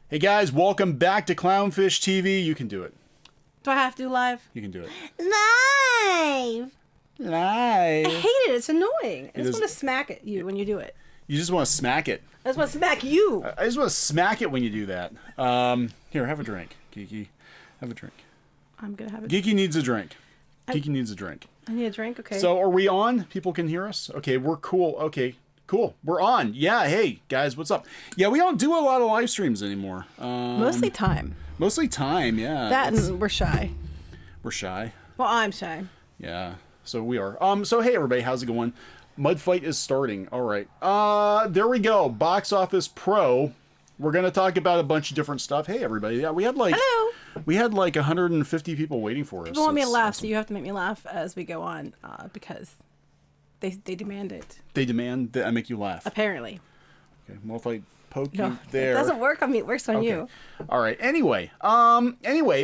Hey guys, welcome back to Clownfish TV. You can do it. Do I have to do live? You can do it. Live! Live. I hate it. It's annoying. I just want to smack at you when you do it. You just want to smack it. I just want to smack you. I just want to smack it when you do that. Here, have a drink, Geeky. Have a drink. I'm going to have a drink. Geeky needs a drink. Geeky needs a drink. I need a drink? Okay. So, are we on? People can hear us? Okay, we're cool. Okay, cool. We're on. Yeah, hey, guys, what's up? Yeah, we don't do a lot of live streams anymore. Mostly time. Mostly time, yeah. That and we're shy. We're shy? Well, I'm shy. Yeah, so we are. So, hey, everybody, how's it going? Mud Fight is starting. All right. There we go. Box Office Pro. We're going to talk about a bunch of different stuff. Hey, everybody. Yeah, we had like... Hello. We had like 150 people waiting for us. People want me to laugh, so you have to make me laugh as we go on, because they demand it. They demand that I make you laugh. Apparently. Okay, well, if I poke you there... It doesn't work on me. It works on you. All right. Anyway,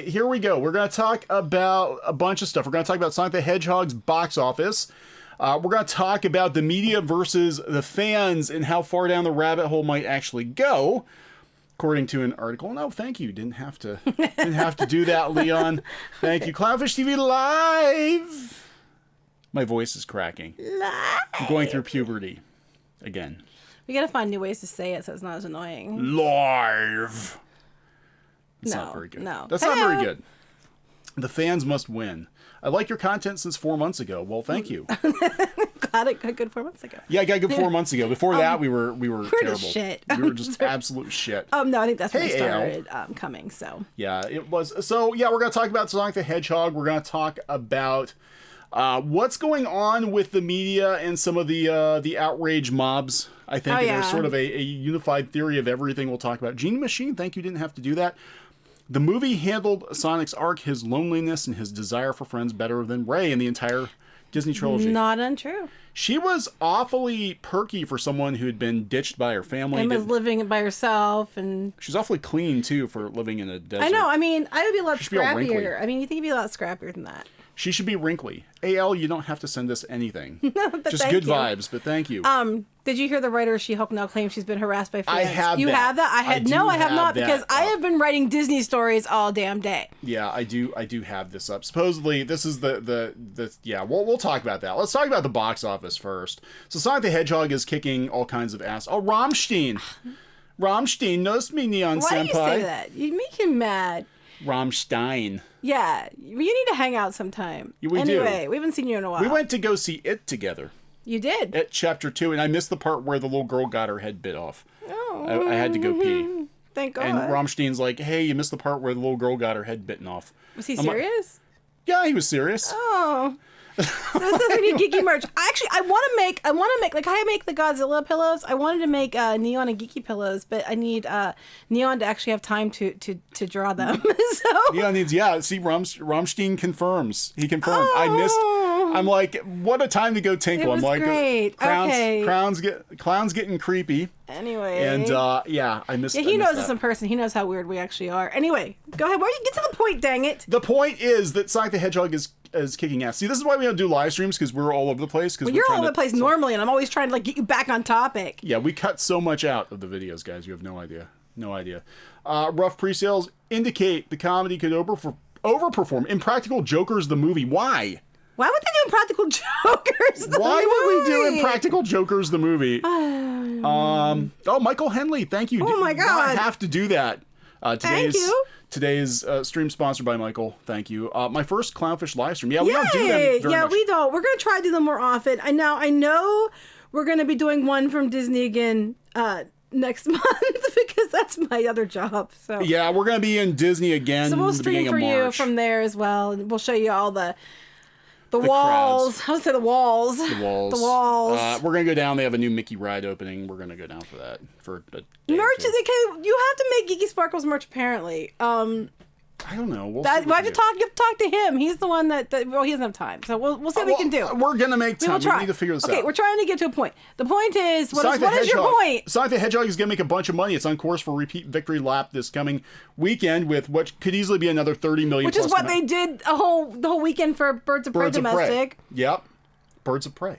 here we go. We're going to talk about a bunch of stuff. We're going to talk about Sonic the Hedgehog's box office. We're going to talk about the media versus the fans and how far down the rabbit hole might actually go, according to an article. No, thank you. Didn't have to do that, Leon. Thank you. Clownfish TV Live. My voice is cracking. Live. I'm going through puberty again. We got to find new ways to say it so it's not as annoying. Live. It's not very good. No. That's not very good. The fans must win. I like your content since 4 months ago. Well, thank you. Glad it got good 4 months ago. Yeah, I got good 4 months ago. Before that, we were terrible. Shit. We were just absolute shit. No, I think that's when it started coming. So yeah, it was. So yeah, we're gonna talk about Sonic the Hedgehog. We're gonna talk about what's going on with the media and some of the outrage mobs. I think there's sort of a unified theory of everything we'll talk about. Genie Machine, thank you, didn't have to do that. The movie handled Sonic's arc, his loneliness, and his desire for friends better than Ray in the entire Disney trilogy. Not untrue. She was awfully perky for someone who had been ditched by her family. And was living by herself. And she's awfully clean, too, for living in a desert. I know. I mean, I would be a lot scrappier. I mean, you think you'd be a lot scrappier than that. She should be wrinkly. AL, you don't have to send us anything. Just good vibes, but thank you. Did you hear the writer She-Hulk now claims she's been harassed by fans? I have You that. have that? I have not, because I have been writing Disney stories all damn day. Yeah, I do have this up. Supposedly, this is yeah, we'll talk about that. Let's talk about the box office first. So Sonic the Hedgehog is kicking all kinds of ass. Oh, Rammstein. Rammstein knows me, Neon Senpai. Why do you say that? You make him mad. Rammstein. Yeah, you need to hang out sometime. Yeah, we anyway, we haven't seen you in a while. We went to go see It together. You did? At Chapter 2, and I missed the part where the little girl got her head bit off. Oh. I had to go pee. Thank God. And Rammstein's like, hey, you missed the part where the little girl got her head bitten off. Was he serious? Yeah, he was serious. Oh. So this says we need geeky merch. Actually, I want to make like I make the Godzilla pillows. I wanted to make Neon and geeky pillows, but I need Neon to actually have time to draw them. So Neon needs see Rammstein confirms. He confirmed. I'm like, what a time to go tinkle. It was I'm like, great. Clown's getting creepy. Anyway. And I missed. Yeah, he knows us in person. He knows how weird we actually are. Anyway, go ahead. Why don't you get to the point? Dang it. The point is that Sonic the Hedgehog is kicking ass. See, this is why we don't do live streams, because we're all over the place. Well, you're all over the place normally, and I'm always trying to get you back on topic. Yeah, we cut so much out of the videos, guys. You have no idea. No idea. Rough pre-sales indicate the comedy could overperform Impractical Jokers the movie. Why? Why would they do Impractical Jokers the movie? Why would we do Impractical Jokers the movie? Michael Henley, thank you. Oh my God. Did not have to do that. Thank you. Today's stream sponsored by Michael. Thank you. My first Clownfish live stream. Yeah, we don't do them very much. We don't. We're going to try to do them more often. I know we're going to be doing one from Disney again next month because that's my other job. So yeah, we're going to be in Disney again. So we'll stream for you from there as well. And we'll show you all the walls. Crowds. I would say the walls. The walls. The walls. We're going to go down. They have a new Mickey ride opening. We're going to go down for that. For a day merch. Okay, you have to make Geeky Sparkles merch, apparently. I don't know. You have to talk to him. He's the one that he doesn't have time. So we'll see what we can do. We're going to make time. We need to figure this out. Okay, we're trying to get to a point. The point is, what is your point? Sonic the Hedgehog is going to make a bunch of money. It's on course for repeat victory lap this coming weekend with what could easily be another 30 million. Which is what they did the whole weekend for Birds of Prey domestic. Yep. Birds of Prey.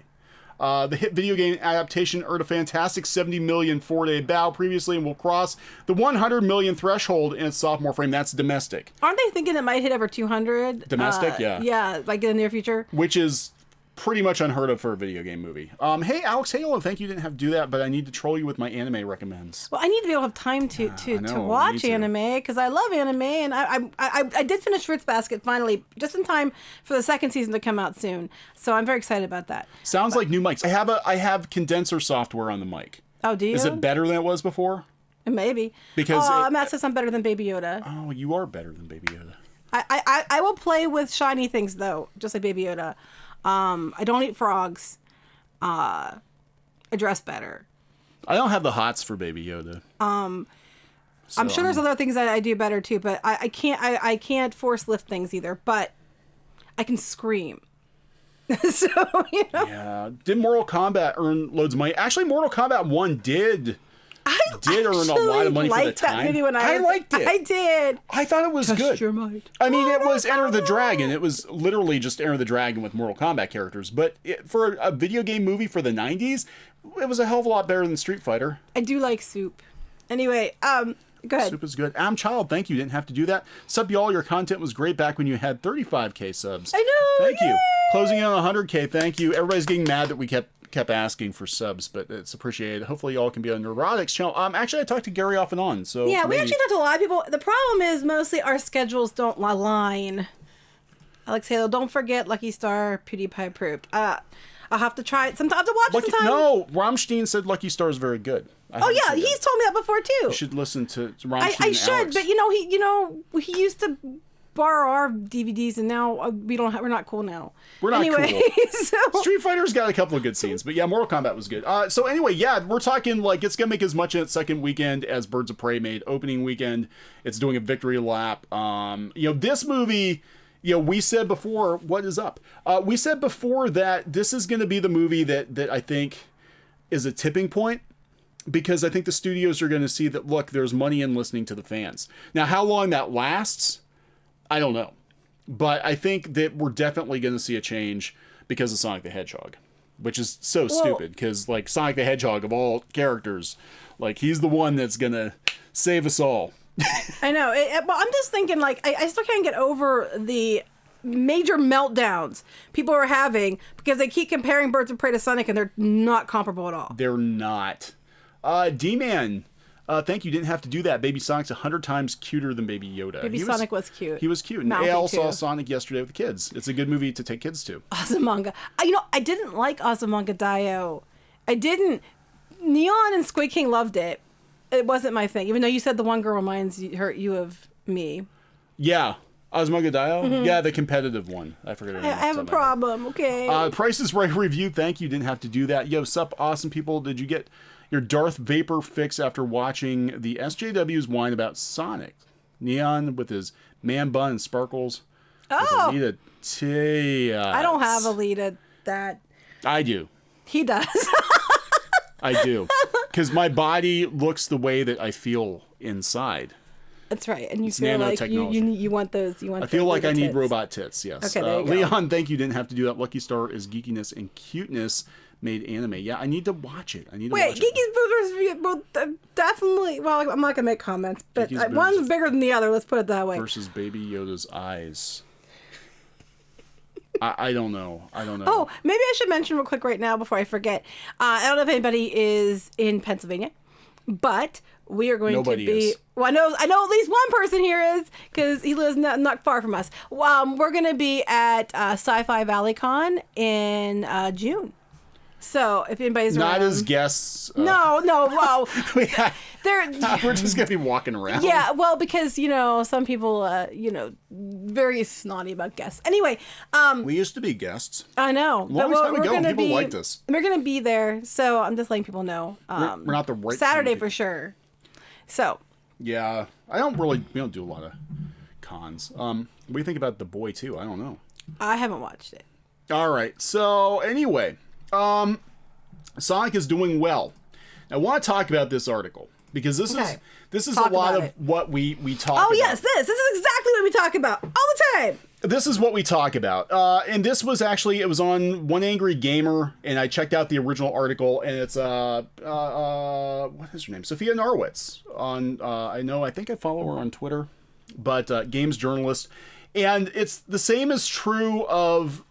The hit video game adaptation earned a fantastic 70 million four-day bow previously and will cross the 100 million threshold in its sophomore frame. That's domestic. Aren't they thinking it might hit over 200? Domestic, yeah. Yeah, like in the near future. Which is pretty much unheard of for a video game movie. Hey, Alex Halo, thank you didn't have to do that, but I need to troll you with my anime recommends. Well, I need to be able to have time to watch anime, because I love anime, and I did finish Fruits Basket finally, just in time for the second season to come out soon. So I'm very excited about that. Sounds like new mics. I have condenser software on the mic. Oh, do you? Is it better than it was before? Maybe. Because Matt says I'm better than Baby Yoda. Oh, you are better than Baby Yoda. I will play with shiny things, though, just like Baby Yoda. I don't eat frogs. I dress better. I don't have the hots for Baby Yoda. I'm sure there's other things that I do better too, but I can't force lift things either. But I can scream. So Yeah. Did Mortal Kombat earn loads of money? Actually, Mortal Kombat 1 did earn a lot of money for the time. That movie when I liked it. I did. I thought it was good. Your might. I mean, it was Enter the Dragon. It was literally just Enter the Dragon with Mortal Kombat characters. But for a video game movie for the 90s, it was a hell of a lot better than Street Fighter. I do like soup. Anyway, go ahead. Soup is good. Am Child, thank you. Didn't have to do that. Sub y'all, your content was great back when you had 35k subs. I know. Thank you. Closing in on 100k. Thank you. Everybody's getting mad that we kept asking for subs, but it's appreciated. Hopefully y'all can be on Neurotics channel. Actually, I talked to Gary off and on, so yeah, maybe. we actually talked to a lot of people. The problem is mostly our schedules don't align. Alex Halo, don't forget Lucky Star, PewDiePie approved. I'll have to try it sometime. I have to watch it sometime. No, Rammstein said Lucky Star is very good. Oh yeah, he's told me that before too. You should listen to Rammstein. I should, Alex. but he used to borrow our DVDs, and now we're not cool now. We're not cool. So. Street Fighter's got a couple of good scenes, but yeah, Mortal Kombat was good. So anyway, yeah, we're talking like it's gonna make as much in its second weekend as Birds of Prey made opening weekend. It's doing a victory lap. This movie. We said before, what is up? We said before that this is going to be the movie that I think is a tipping point, because I think the studios are going to see that, look, there's money in listening to the fans. Now, how long that lasts, I don't know. But I think that we're definitely going to see a change because of Sonic the Hedgehog, which is so stupid, because like Sonic the Hedgehog of all characters, like he's the one that's going to save us all. I know. But I'm just thinking, like, I still can't get over the major meltdowns people are having because they keep comparing Birds of Prey to Sonic, and they're not comparable at all. They're not. D-Man, thank you. Didn't have to do that. Baby Sonic's 100 times cuter than Baby Yoda. Baby Sonic was cute. He was cute. And I saw Sonic yesterday with the kids. It's a good movie to take kids to. Azumanga. I didn't like Azumanga Daioh. I didn't. Neon and Squid King loved it. It wasn't my thing, even though you said the one girl reminds you of me. Yeah. Azumanga Daioh? Mm-hmm. Yeah, the competitive one. I forget her name. I have a problem, okay. Price is Right review. Thank you. Didn't have to do that. Yo, sup, awesome people. Did you get your Darth Vapor fix after watching the SJW's whine about Sonic? Neon with his man bun and sparkles. Oh! Alita Tejas. I don't have Alita that. I do. He does. I do. Because my body looks the way that I feel inside. That's right, and you feel like you want those. I feel like I need robot tits. Yes. Okay, there you go. Leon, thank you. Didn't have to do that. Lucky Star is geekiness and cuteness made anime. Yeah, I need to watch it. Wait, Geeky's boobs definitely. Well, I'm not gonna make comments, but one's bigger than the other. Let's put it that way. Versus Baby Yoda's eyes. I don't know. Oh, maybe I should mention real quick right now before I forget. I don't know if anybody is in Pennsylvania, but we are going to be. Is. Well, I know at least one person here is, because he lives not far from us. We're going to be at Sci-Fi Valley Con in June. So if anybody's not around, as guests. No. Well, we're just gonna be walking around. Yeah, well, because some people, very snotty about guests. Anyway, we used to be guests. I know. Long time ago, people liked us. We're gonna be there, so I'm just letting people know. We're not the right Saturday for sure. So. Yeah, we don't do a lot of cons. What do you think about The Boy too? I don't know. I haven't watched it. All right. So anyway, Sonic is doing well. I want to talk about this article. because this Okay. is Talk a lot about of it. what we talk about. Oh yes, this is exactly what we talk about all the time. This is what we talk about. And this was actually, it was on One Angry Gamer, and I checked out the original article, and it's, what is her name? Sophia Norwitz on, I think I follow her on Twitter, but games journalist. And it's the same is true of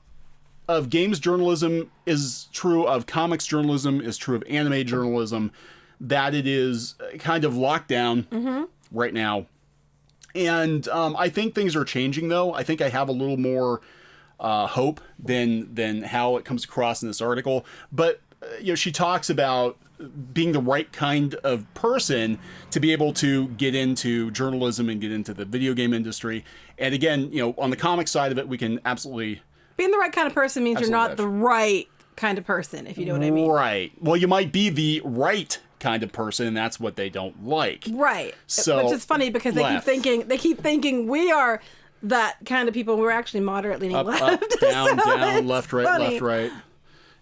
games journalism, is true of comics journalism, is true of anime journalism, that it is kind of locked down right now. And I think things are changing, though. I think I have a little more hope than how it comes across in this article. But she talks about being the right kind of person to be able to get into journalism and get into the video game industry. And again, on the comic side of it, we can absolutely... Being the right kind of person means you're not the right kind of person, if you know what I mean. Right. Well, you might be the right kind of person, and that's what they don't like. Right. So, which is funny because they keep thinking we are that kind of people. We're actually moderately left. Up, down, So down, it's left, right, funny. left, right.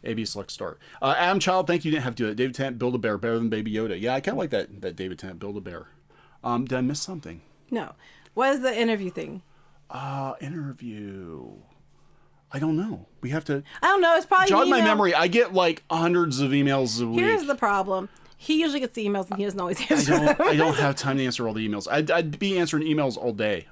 AB select start. Adam Child, thank you. Didn't have to do it. David Tennant, Build-A-Bear, better than Baby Yoda. Yeah, I kind of like that David Tennant, Build-A-Bear. Did I miss something? No. What is the interview thing? Interview. I don't know. We have to... I don't know. It's probably jog my email. memory. I get like hundreds of emails a week. Here's the problem. He usually gets the emails and he doesn't always answer them. I don't have time to answer all the emails. I'd be answering emails all day.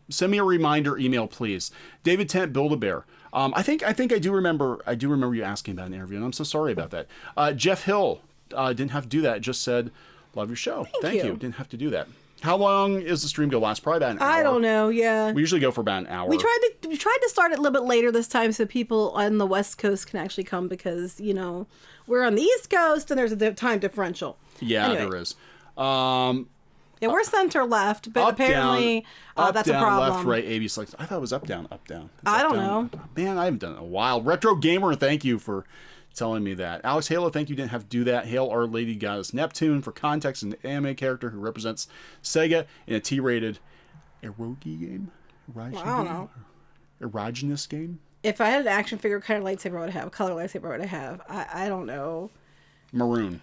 Send me a reminder email, please. David Tent, Build-A-Bear. I think I do remember you asking about an interview, and I'm so sorry about that. Jeff Hill didn't have to do that. Just said, love your show. Thank you. Didn't have to do that. How long is the stream go last? Probably about an hour. I don't know. Yeah. We usually go for about an hour. We tried to start it a little bit later this time so people on the West Coast can actually come because we're on the East Coast and there's a time differential. Yeah, anyway. there is. Yeah, we're center left, but up, apparently down, that's down, a problem. Left, right, AB select. I thought it was up, down, up, down. It's I up, don't down, know. up, down. Man, I haven't done it in a while. Retro Gamer, thank you for telling me that. Alex Halo, thank you. Didn't have to do that. Hail Our Lady Goddess Neptune. For context, an anime character who represents Sega in a T-rated eroge game. I don't know. Erogenous game. If I had an action figure kind of lightsaber, what would I have? Color lightsaber, what would I have? I don't know. Maroon.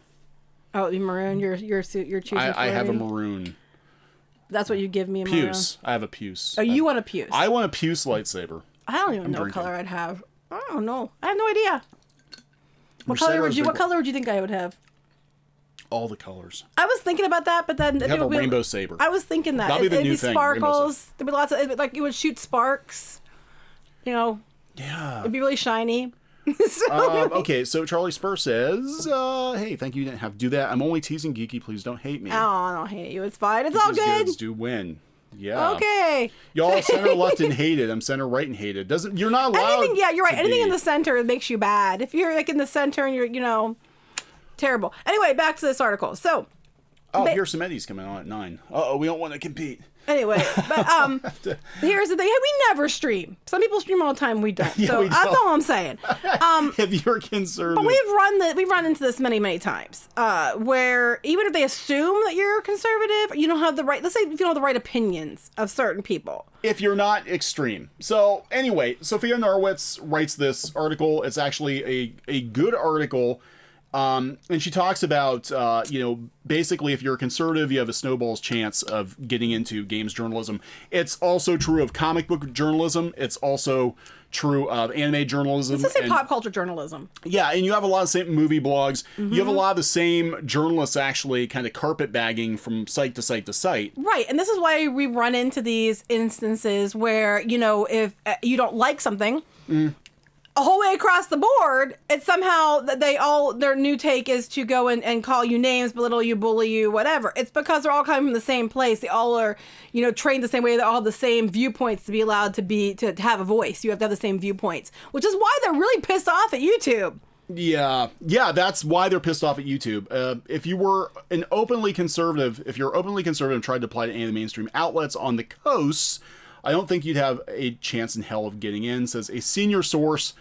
Oh, it'd be maroon. You're choosing. I have a me? maroon. That's what you give me. A maroon. Puce. I have a puce. Oh, you want a puce? I want a puce lightsaber. I don't even know what color I'd have. I don't know. I have no idea. What color would you think I would have? All the colors. I was thinking about that, but then you have a rainbow saber. I was thinking that that'll be the new thing. Sparkles. There'd be lots of it would shoot sparks. Yeah. It'd be really shiny. Okay, so Charlie Spur says, hey, thank you. Didn't have to do that. I'm only teasing Geeky. Please don't hate me. Oh, I don't hate you. It's fine. It's all good. Goods do win. Yeah. Okay. Y'all center left and hated. I'm center right and hated. You're not allowed. Anything, yeah, you're right. Anything in the center makes you bad. If you're like in the center and you're, terrible. Anyway, back to this article. So. Here's some Eddies coming on at 9. We don't want to compete. Anyway, but here's the thing. We never stream. Some people stream all the time. We don't. Yeah, so that's all I'm saying. If you're conservative. But we've run into this many times where even if they assume that you're conservative, you don't have the right. Let's say if you don't have the right opinions of certain people. If you're not extreme. So anyway, Sophia Norwitz writes this article. It's actually a good article. And she talks about, basically if you're a conservative, you have a snowball's chance of getting into games journalism. It's also true of comic book journalism. It's also true of anime journalism. Let's say pop culture journalism. Yeah, and you have a lot of the same movie blogs. Mm-hmm. You have a lot of the same journalists actually kind of carpet bagging from site to site to site. Right, and this is why we run into these instances where, if you don't like something... a whole way across the board, it's somehow that their new take is to go and call you names, belittle you, bully you, whatever. It's because they're all coming from the same place. They all are, trained the same way. They all have the same viewpoints to be allowed to have a voice. You have to have the same viewpoints, which is why they're really pissed off at YouTube. Yeah, that's why they're pissed off at YouTube. If you're openly conservative and tried to apply to any of the mainstream outlets on the coasts, I don't think you'd have a chance in hell of getting in, says a senior source,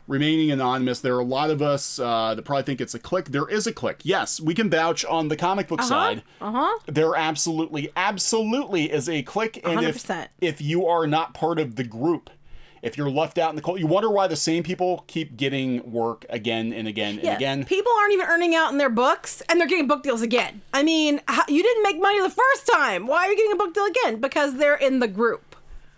remaining anonymous. There are a lot of us that probably think it's a clique. There is a clique. Yes, we can vouch on the comic book side. There absolutely is a clique. And 100%. if you are not part of the group, if you're left out in the cold, you wonder why the same people keep getting work again and again and again. People aren't even earning out in their books, and they're getting book deals again. I mean, you didn't make money the first time. Why are you getting a book deal again? Because they're in the group.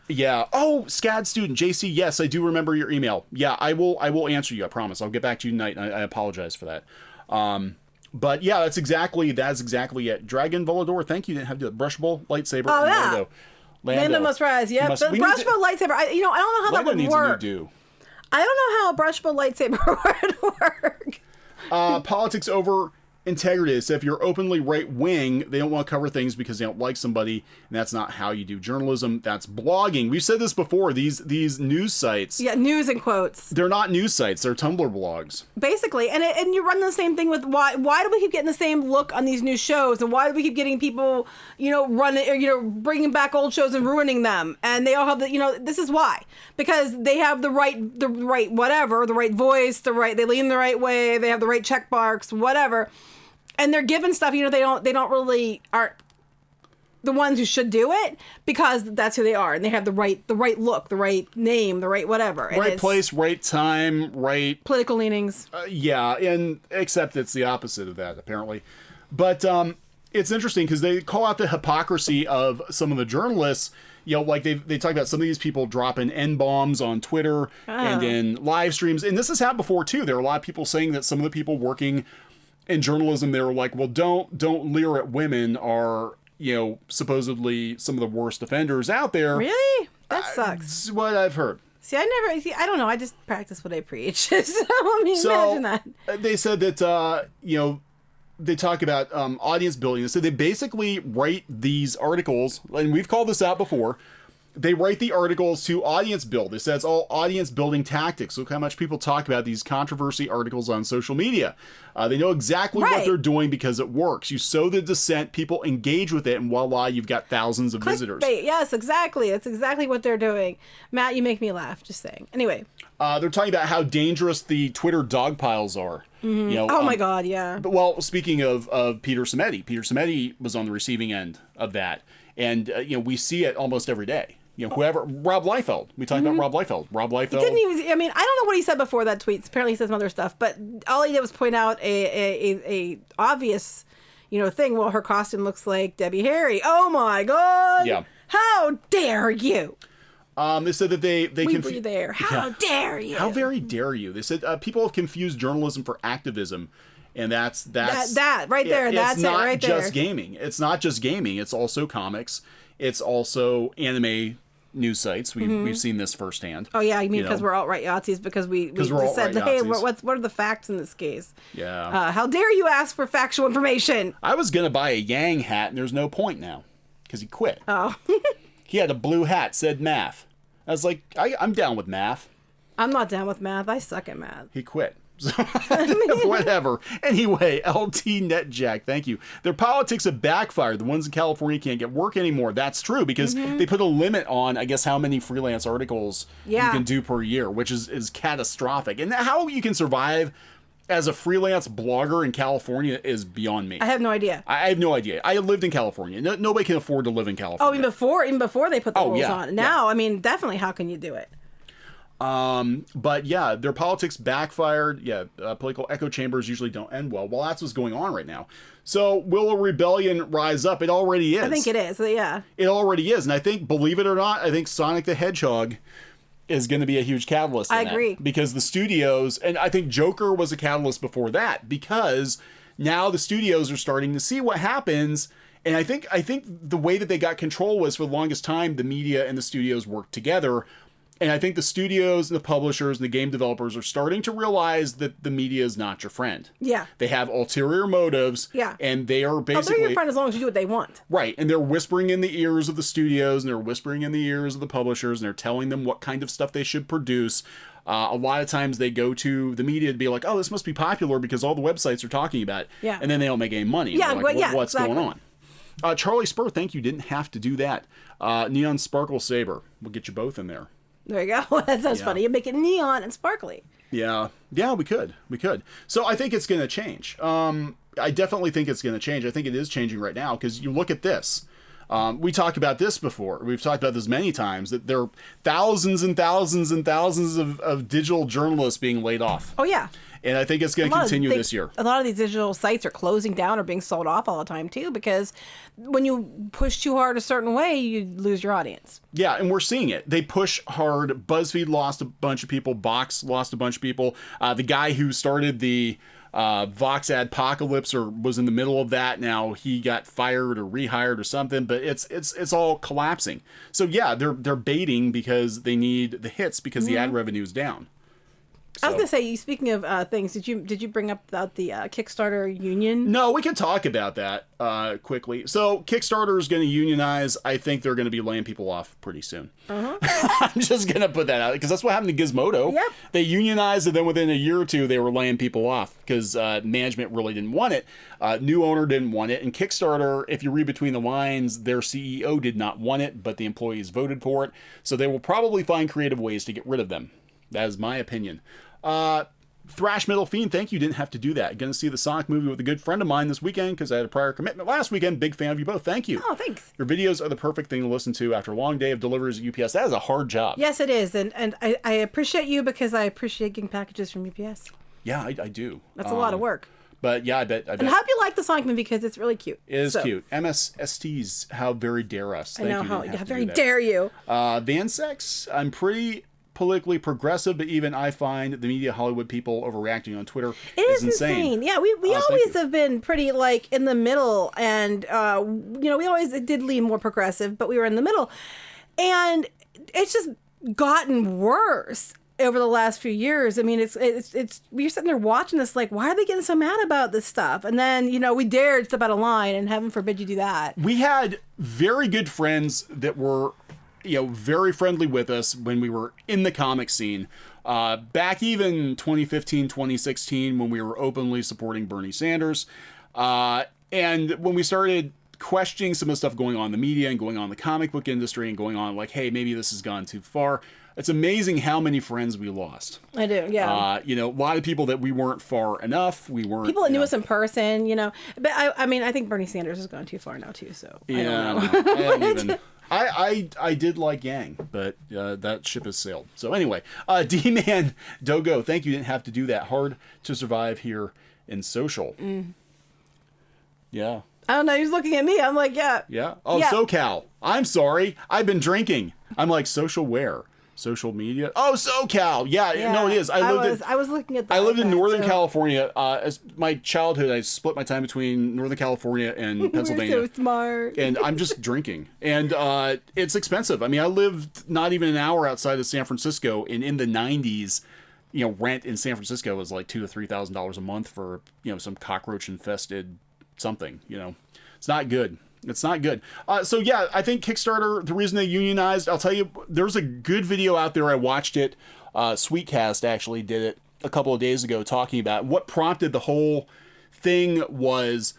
Yeah. Oh, SCAD student JC. Yes, I do remember your email. Yeah, I will answer you. I promise. I'll get back to you tonight. And I apologize for that. But yeah, that's exactly it. Dragon Volador. Thank you. Didn't have to do it. Brushable lightsaber. Oh yeah. Lando. Lando must rise. Yep. The brushable lightsaber. I don't know how Lando that would needs work. A new do. I don't know how a brushable lightsaber would work. Politics over integrity. So if you're openly right wing, they don't want to cover things because they don't like somebody, and that's not how you do journalism. That's blogging. We've said this before. These news sites. Yeah, news in quotes. They're not news sites. They're Tumblr blogs. Basically, and you run the same thing with why do we keep getting the same look on these new shows, and why do we keep getting people bringing back old shows and ruining them, and they all have this is why, because they have the right voice, they lean the right way, they have the right check marks, whatever. And they're given stuff, they don't really aren't the ones who should do it because that's who they are, and they have the right look, the right name, the right whatever. Right place, right time, right political leanings. Yeah, and except it's the opposite of that apparently. But it's interesting because they call out the hypocrisy of some of the journalists. Like they talk about some of these people dropping N-bombs on Twitter and in live streams, and this has happened before too. There are a lot of people saying that some of the people working in journalism, they were like, well, don't leer at women are, supposedly some of the worst offenders out there. Really? That sucks. That's what I've heard. I don't know. I just practice what I preach. So, imagine that. They said that, they talk about audience building. So they basically write these articles, and we've called this out before. They write the articles to audience build. They said it's all audience building tactics. Look how much people talk about these controversy articles on social media. They know exactly what they're doing because it works. You sow the dissent, people engage with it, and voila, you've got thousands of visitors. Yes, exactly. It's exactly what they're doing. Matt, you make me laugh, just saying. Anyway. They're talking about how dangerous the Twitter dog piles are. Mm-hmm. Oh my God, yeah. Well, speaking of Peter Simeti was on the receiving end of that. And, we see it almost every day. Rob Liefeld. We talked about Rob Liefeld. He didn't even, I don't know what he said before that tweet. Apparently he said some other stuff, but all he did was point out a obvious, thing. Well, her costume looks like Debbie Harry. Oh my God. Yeah. How dare you? They said that they we were there. How dare you? How very dare you? They said people have confused journalism for activism. And that's that right there. That's it right there. It's not just gaming. It's not just gaming. It's also comics. It's also anime news sites. We've seen this firsthand. Oh yeah, you mean because we're alt-right Yahtzees because we said, hey, what are the facts in this case? Yeah. How dare you ask for factual information? I was gonna buy a Yang hat, and there's no point now because he quit. Oh. He had a blue hat, said math. I was like, I'm down with math. I'm not down with math. I suck at math. He quit. So, whatever. Anyway, LT NetJack, thank you. Their politics have backfired. The ones in California can't get work anymore. That's true because they put a limit on, I guess, how many freelance articles you can do per year, which is catastrophic. And how you can survive as a freelance blogger in California is beyond me. I have no idea. I have no idea. I lived in California. Nobody can afford to live in California. Oh, even before they put the rules on. Now, I mean, definitely, how can you do it? But yeah, their politics backfired. Yeah, political echo chambers usually don't end well. Well, that's what's going on right now. So will a rebellion rise up? It already is. I think it is. Yeah. It already is. And I think, believe it or not, I think Sonic the Hedgehog is going to be a huge catalyst. I agree. Because the studios, and I think Joker was a catalyst before that, because now the studios are starting to see what happens. And I think the way that they got control was, for the longest time, the media and the studios worked together. And I think the studios and the publishers and the game developers are starting to realize that the media is not your friend. Yeah. They have ulterior motives. Yeah. And they are basically... they're your friend as long as you do what they want. Right. And they're whispering in the ears of the studios, and they're whispering in the ears of the publishers, and they're telling them what kind of stuff they should produce. A lot of times they go to the media to be like, oh, this must be popular because all the websites are talking about it. Yeah. And then they don't make any money. Yeah, like, what's exactly. going on? Charlie Spur, thank you. Didn't have to do that. Neon Sparkle Saber. We'll get you both in there. There you go. That sounds funny. You make it neon and sparkly. Yeah. Yeah, we could. So I think it's going to change. I definitely think it's going to change. I think it is changing right now because you look at this. We talked about this before. We've talked about this many times, that there are thousands and thousands and thousands of digital journalists being laid off. Oh, yeah. And I think it's going to continue this year. A lot of these digital sites are closing down or being sold off all the time, too, because when you push too hard a certain way, you lose your audience. Yeah, and we're seeing it. They push hard. BuzzFeed lost a bunch of people. Vox lost a bunch of people. The guy who started the Vox Adpocalypse or was in the middle of that, now he got fired or rehired or something, but it's all collapsing. So yeah, they're baiting because they need the hits because the ad revenue is down. So. I was gonna say, speaking of things, did you bring up about the Kickstarter union? No, we can talk about that quickly. So Kickstarter is going to unionize. I think they're going to be laying people off pretty soon. I'm just going to put that out because that's what happened to Gizmodo. Yep. They unionized, and then within a year or two, they were laying people off because management really didn't want it. New owner didn't want it, and Kickstarter, if you read between the lines, their CEO did not want it, but the employees voted for it. So they will probably find creative ways to get rid of them. That is my opinion. Thrash Metal Fiend, thank you. Didn't have to do that. Going to see the Sonic movie with a good friend of mine this weekend because I had a prior commitment last weekend. Big fan of you both. Thank you. Oh, thanks. Your videos are the perfect thing to listen to after a long day of deliveries at UPS. That is a hard job. Yes, it is. And I appreciate you because I appreciate getting packages from UPS. Yeah, I do. That's a lot of work. But yeah, I bet. And I hope you like the Sonic movie because it's really cute. It is cute. MSSTs, how very dare us. Thank I know, how very dare you. Vansex, I'm pretty politically progressive, but even I find the media Hollywood people overreacting on Twitter is insane. Yeah, we always have been pretty like in the middle, and we always did lean more progressive, but we were in the middle, and it's just gotten worse over the last few years. I mean, it's we're sitting there watching this like, why are they getting so mad about this stuff? And then we dared step out of line, and heaven forbid you do that. We had very good friends that were very friendly with us when we were in the comic scene. Back even 2015, 2016, when we were openly supporting Bernie Sanders. And when we started questioning some of the stuff going on in the media and going on in the comic book industry and going on like, hey, maybe this has gone too far. It's amazing how many friends we lost. I do, yeah. A lot of people that we weren't far enough. We weren't people that knew us in person, But I mean, I think Bernie Sanders has gone too far now too. So yeah, I don't know. I did like Yang, but that ship has sailed. So anyway, D-Man Dogo, thank you. Didn't have to do that. Hard to survive here in social. Yeah. I don't know. He's looking at me. I'm like, yeah. Yeah. Oh, yeah. SoCal. I'm sorry. I've been drinking. I'm like, social where? Social media. Oh, SoCal. Yeah. No, it is. I was looking at that. I lived in Northern California. As my childhood, I split my time between Northern California and Pennsylvania. You're so smart. And I'm just drinking. And it's expensive. I mean, I lived not even an hour outside of San Francisco. And in the 90s, rent in San Francisco was like $2,000 to $3,000 a month for, some cockroach infested something. It's not good. It's not good. So yeah, I think Kickstarter, the reason they unionized, I'll tell you, there's a good video out there. I watched it. Sweetcast actually did it a couple of days ago talking about what prompted the whole thing was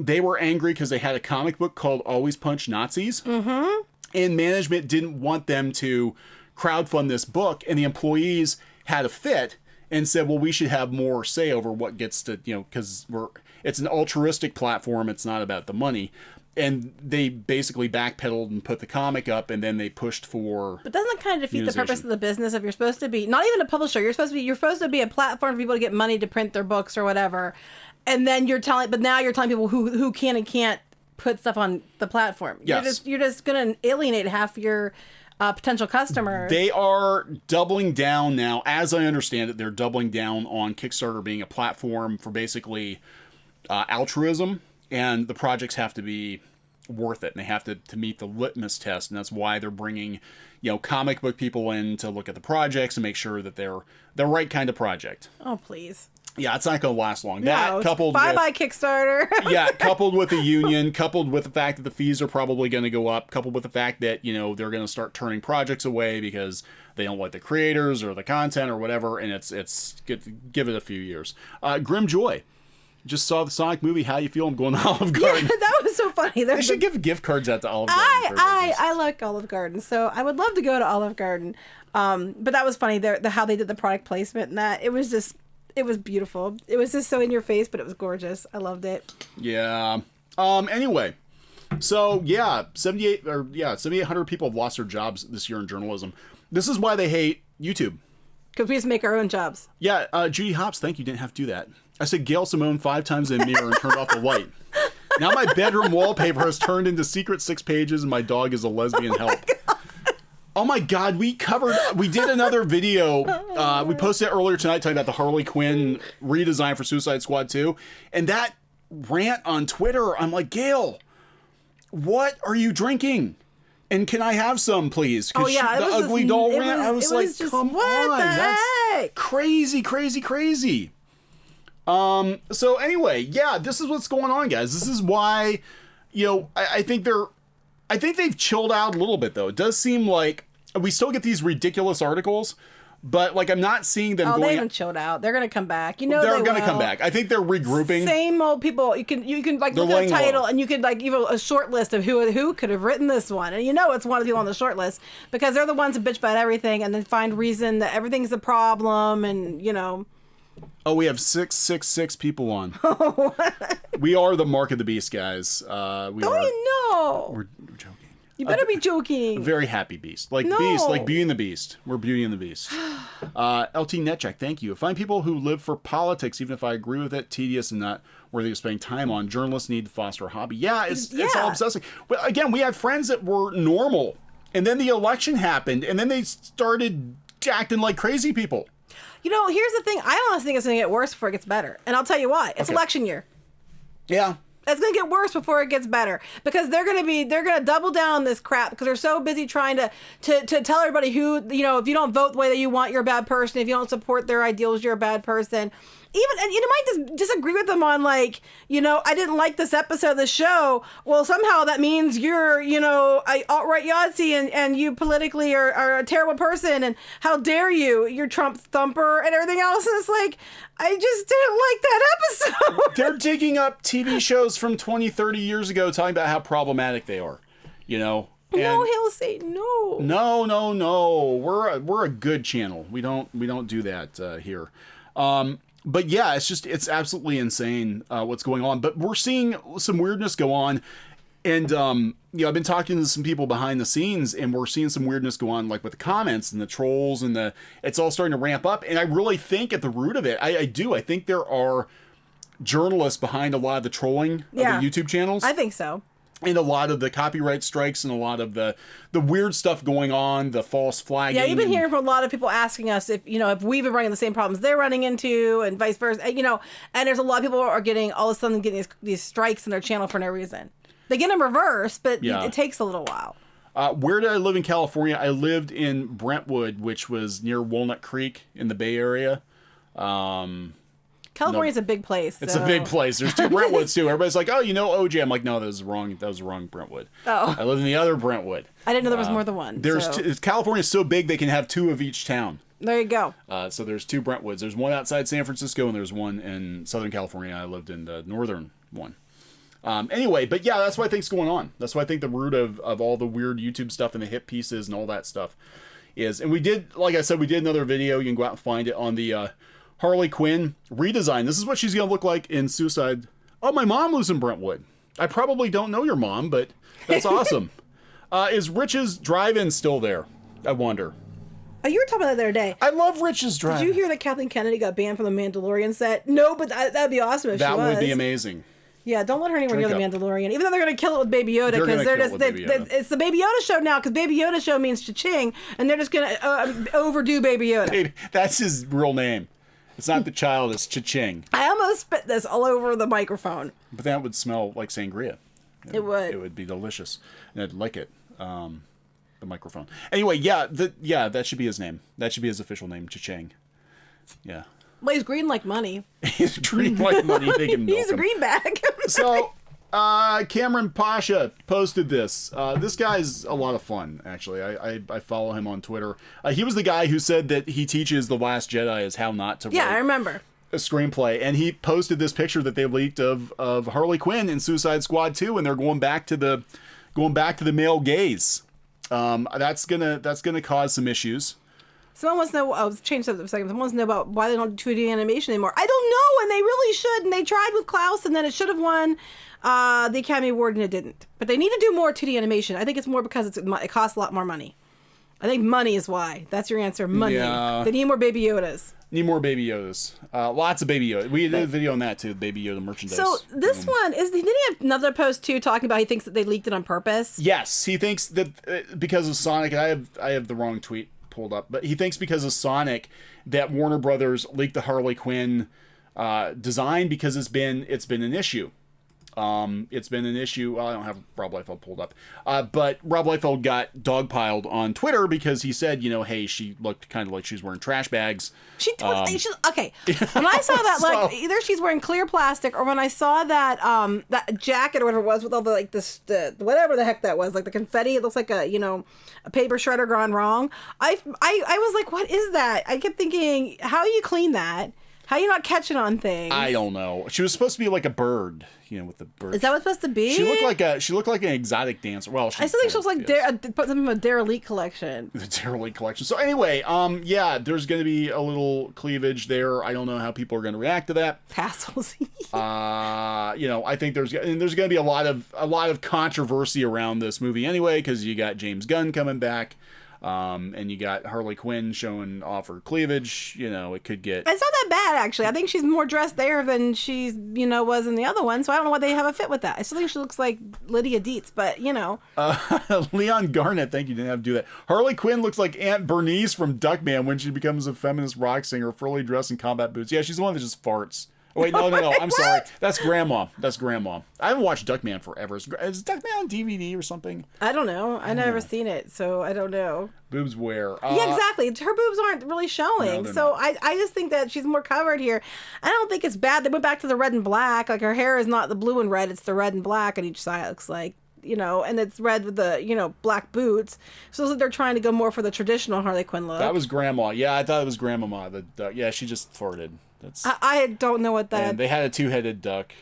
they were angry because they had a comic book called Always Punch Nazis. Mm-hmm. And management didn't want them to crowdfund this book. And the employees had a fit and said, well, we should have more say over what gets to, because it's an altruistic platform. It's not about the money. And they basically backpedaled and put the comic up, and then they pushed for. But doesn't that kind of defeat the purpose of the business? If you're supposed to be not even a publisher, you're supposed to be a platform for people to get money to print their books or whatever, and then now you're telling people who can and can't put stuff on the platform. Yes. You're just going to alienate half your potential customers. They are doubling down now, as I understand it. They're doubling down on Kickstarter being a platform for basically altruism. And the projects have to be worth it, and they have to meet the litmus test, and that's why they're bringing, comic book people in to look at the projects and make sure that they're the right kind of project. Oh, please. Yeah, it's not going to last long. No, that coupled bye Kickstarter. Yeah, coupled with the union, coupled with the fact that the fees are probably going to go up, coupled with the fact that, they're going to start turning projects away because they don't like the creators or the content or whatever, and it's give it a few years. Grim Joy. Just saw the Sonic movie. How you feel? I'm going to Olive Garden. Yeah, that was so funny. They should give gift cards out to Olive Garden. I like Olive Garden, so I would love to go to Olive Garden. But that was funny. How they did the product placement and that. It was beautiful. It was just so in your face, but it was gorgeous. I loved it. Yeah. Anyway, So yeah, 7,800 people have lost their jobs this year in journalism. This is why they hate YouTube. Because we just make our own jobs. Yeah, Judy Hops, thank you. Didn't have to do that. I said Gail Simone 5 times in the mirror and turned off the light. Now my bedroom wallpaper has turned into secret 6 pages and my dog is a lesbian help. Oh my God, we did another video. We posted it earlier tonight talking about the Harley Quinn redesign for Suicide Squad 2. And that rant on Twitter, I'm like, Gail, what are you drinking? And can I have some, please? Oh yeah, the ugly doll rant. I was like, just, come what on, the that's heck? crazy. So anyway, yeah, this is what's going on, guys. This is why, I think they've chilled out a little bit, though. It does seem like we still get these ridiculous articles, but like I'm not seeing them. They haven't chilled out. They're gonna come back. They're gonna come back. I think they're regrouping. Same old people. You can like look at the title and you could like give a short list of who could have written this one, and it's one of the people on the short list because they're the ones that bitch about everything and then find reason that everything's a problem and Oh, we have 666 people on. We are the mark of the beast, guys. We're joking. You better be joking. A very happy beast. Like Beauty and the Beast. We're Beauty and the Beast. LT Netcheck, thank you. I find people who live for politics, even if I agree with it, tedious and not worthy of spending time on. Journalists need to foster a hobby. Yeah, it's all obsessing. But again, we had friends that were normal, and then the election happened, and then they started acting like crazy people. Here's the thing. I honestly think it's going to get worse before it gets better. And I'll tell you why. It's election year. Yeah. It's going to get worse before it gets better because they're going to double down on this crap because they're so busy trying to tell everybody who, if you don't vote the way that you want, you're a bad person. If you don't support their ideals, you're a bad person. And you might just disagree with them on I didn't like this episode of the show. Well, somehow that means you're, alt-right Yahtzee and you politically are a terrible person. And how dare you're Trump thumper and everything else. And it's like, I just didn't like that episode. They're digging up TV shows from 20, 30 years ago talking about how problematic they are, No, he'll say no. No. We're a good channel. We don't do that here. But yeah, it's absolutely insane what's going on. But we're seeing some weirdness go on. And, I've been talking to some people behind the scenes and we're seeing some weirdness go on, like with the comments and the trolls and it's all starting to ramp up. And I really think at the root of it, I think there are journalists behind a lot of the trolling of the YouTube channels. I think so. And a lot of the copyright strikes and a lot of the weird stuff going on, the false flagging. Yeah, you've been hearing from a lot of people asking us if we've been running the same problems they're running into and vice versa. And there's a lot of people who are getting all of a sudden getting these strikes in their channel for no reason. They get them reversed, but it takes a little while. Where did I live in California? I lived in Brentwood, which was near Walnut Creek in the Bay Area. California's a big place. It's a big place. There's 2 Brentwoods too. Everybody's like, "Oh, OJ." I'm like, "No, that was wrong. That was the wrong Brentwood." Oh, I live in the other Brentwood. I didn't know there was more than one. California's so big they can have 2 of each town. There you go. So there's 2 Brentwoods. There's one outside San Francisco and there's one in Southern California. I lived in the northern one. Anyway, but yeah, that's what I think's going on. That's why I think the root of all the weird YouTube stuff and the hit pieces and all that stuff is. And we did, like I said, we did another video. You can go out and find it on the Harley Quinn redesign. This is what she's going to look like in Suicide. Oh, my mom lives in Brentwood. I probably don't know your mom, but that's awesome. Is Rich's Drive-In still there? I wonder. Oh, you were talking about that the other day. I love Rich's Drive-In. Did you hear that Kathleen Kennedy got banned from the Mandalorian set? No, but that'd be awesome if she was. That would be amazing. Yeah, don't let her anywhere near the Mandalorian. Even though they're going to kill it with Baby Yoda because it's the Baby Yoda show now because Baby Yoda show means cha-ching and they're just going to overdo Baby Yoda. That's his real name. It's not the child, it's cha-ching. I almost spit this all over the microphone. But that would smell like sangria. It would. It would be delicious. And I'd lick it. The microphone. Anyway, that should be his name. That should be his official name, cha-ching. Yeah. Well, he's green like money. He's green like money. They can milk He's a him. greenback. So, Cameron Pasha posted this. This guy's a lot of fun, actually. I follow him on Twitter. He was the guy who said that he teaches The Last Jedi as how not to write I remember. a screenplay. And he posted this picture that they leaked of Harley Quinn in Suicide Squad 2, and they're going back to the male gaze. That's gonna cause some issues. Someone wants to know. I'll change something for a second. Someone wants to know about why they don't do 2D animation anymore. I don't know, and they really should. And they tried with Klaus, and then it should have won the Academy Award, and it didn't. But they need to do more 2D animation. I think it's more because it costs a lot more money. I think money is why. That's your answer. Money. Yeah. They need more Baby Yodas. Need more Baby Yodas. Lots of Baby Yoda. We did a video on that too, Baby Yoda merchandise. So this one, didn't he have another post too talking about he thinks that they leaked it on purpose? Yes, he thinks that because of Sonic, and I have the wrong tweet pulled up, but he thinks because of Sonic that Warner Brothers leaked the Harley Quinn design because it's been an issue. It's been an issue. Well, I don't have Rob Liefeld pulled up. But Rob Liefeld got dogpiled on Twitter because he said, hey, she looked kind of like she was wearing trash bags. Okay. When I saw that, like, either she's wearing clear plastic, or when I saw that that jacket or whatever it was with all the like the whatever the heck that was, like the confetti, it looks like a paper shredder gone wrong. I was like, what is that? I kept thinking, how do you clean that? How are you not catching on things? I don't know. She was supposed to be like a bird, with the bird. Is that what's supposed to be? She looked like an exotic dancer. Well, I still think she looks like something from a Derelict collection. The Derelict collection. So anyway, there's going to be a little cleavage there. I don't know how people are going to react to that. Tassels. I think there's going to be a lot of controversy around this movie anyway, because you got James Gunn coming back. And you got Harley Quinn showing off her cleavage. It could get... It's not that bad, actually. I think she's more dressed there than she's, was in the other one. So I don't know why they have a fit with that. I still think she looks like Lydia Dietz, but, Leon Garnett, thank you, didn't have to do that. Harley Quinn looks like Aunt Bernice from Duckman when she becomes a feminist rock singer, fully dressed in combat boots. Yeah, she's the one that just farts. Wait, no. I'm sorry. That's Grandma. I haven't watched Duckman forever. Is Duckman on DVD or something? I don't know. I've never seen it, so I don't know. Boobs where? Yeah, exactly. Her boobs aren't really showing. No, so I just think that she's more covered here. I don't think it's bad. They went back to the red and black. Like, her hair is not the blue and red. It's the red and black on each side, it looks like. And it's red with the, black boots. So it looks like they're trying to go more for the traditional Harley Quinn look. That was Grandma. Yeah, I thought it was Grandmama. Yeah, she just farted. I don't know what that... And they had a two-headed duck.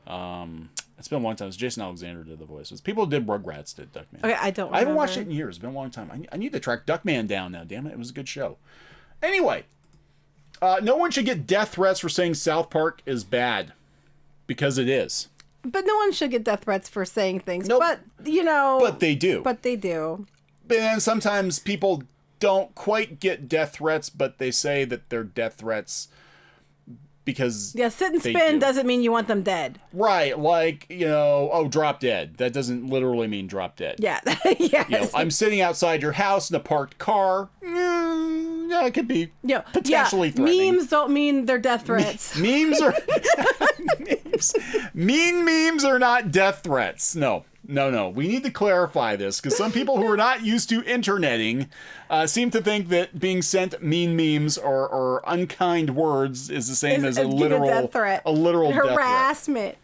It's been a long time. Jason Alexander did the voices. People did Rugrats, did Duckman. Okay, I don't remember. I haven't watched it in years. It's been a long time. I need to track Duckman down now. Damn it. It was a good show. Anyway, no one should get death threats for saying South Park is bad. Because it is. But no one should get death threats for saying things. Nope. But, But they do. But they do. But then sometimes people don't quite get death threats, but they say that they're death threats because sit and spin doesn't mean you want them dead. Right, like, drop dead. That doesn't literally mean drop dead. Yeah. Yes. I'm sitting outside your house in a parked car. It could be potentially threatening. Memes don't mean they're death threats. Memes are... memes are not death threats. No. We need to clarify this because some people who are not used to interneting seem to think that being sent mean memes or unkind words is the same as a literal death threat. Harassment.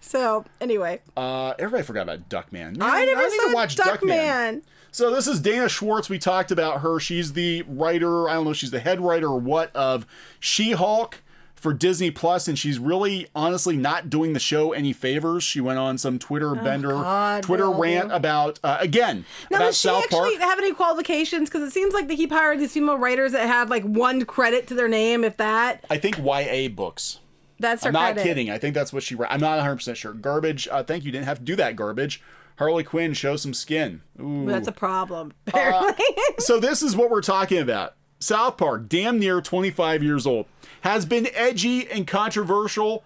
So anyway, everybody forgot about Duckman. I never saw Duckman. So this is Dana Schwartz. We talked about her. She's the writer. I don't know if she's the head writer or what of She-Hulk for Disney Plus, and she's really honestly not doing the show any favors. She went on some Twitter rant about about South Park. Does she actually have any qualifications? Because it seems like they keep hiring these female writers that have like one credit to their name, if that. I think YA books. That's her I'm not kidding. I think that's what she wrote. I'm not 100% sure. Garbage. Thank you. Didn't have to do that. Garbage. Harley Quinn, show some skin. Ooh. That's a problem. Apparently. So this is what we're talking about. South Park, damn near 25 years old, has been edgy and controversial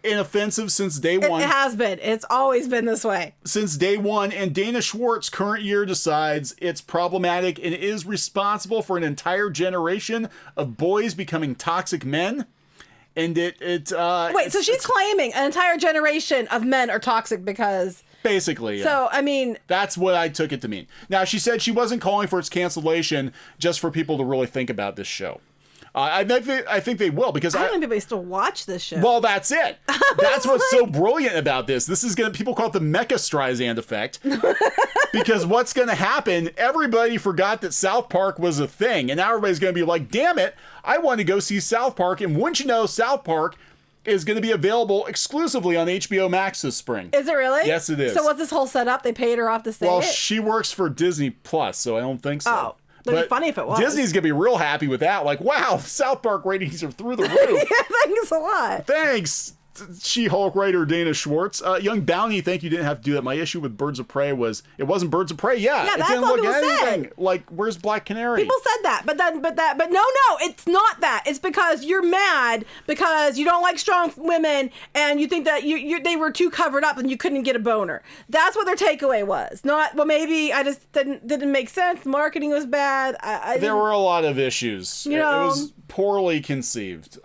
and offensive since day one. It has been. It's always been this way. Since day one. And Dana Schwartz, current year, decides it's problematic and is responsible for an entire generation of boys becoming toxic men. And so she's claiming an entire generation of men are toxic because... Basically, yeah. So, I mean... That's what I took it to mean. Now, she said she wasn't calling for its cancellation just for people to really think about this show. I think they will because I don't think anybody still watch this show. Well, that's it. That's what's so brilliant about this. This is people call it the Mecha Streisand effect. Because what's going to happen, everybody forgot that South Park was a thing. And now everybody's going to be like, damn it, I want to go see South Park. And wouldn't you know, South Park is going to be available exclusively on HBO Max this spring. Is it really? Yes, it is. So what's this whole setup? They paid her off to say Well, she works for Disney Plus, so I don't think so. Oh. It'd be funny if it was. Disney's going to be real happy with that. Like, wow, South Park ratings are through the roof. Yeah, thanks a lot. Thanks, She-Hulk writer Dana Schwartz. Young Bounty, thank you, didn't have to do that. My issue with Birds of Prey was it wasn't Birds of Prey. Yeah, that's it didn't all look people anything said. like Where's Black Canary? People said that, but no, it's not that. It's because you're mad because you don't like strong women and you think that they were too covered up and you couldn't get a boner. That's what their takeaway was. Not, well, maybe I just didn't make sense. Marketing was bad. There were a lot of issues. You It know, was poorly conceived.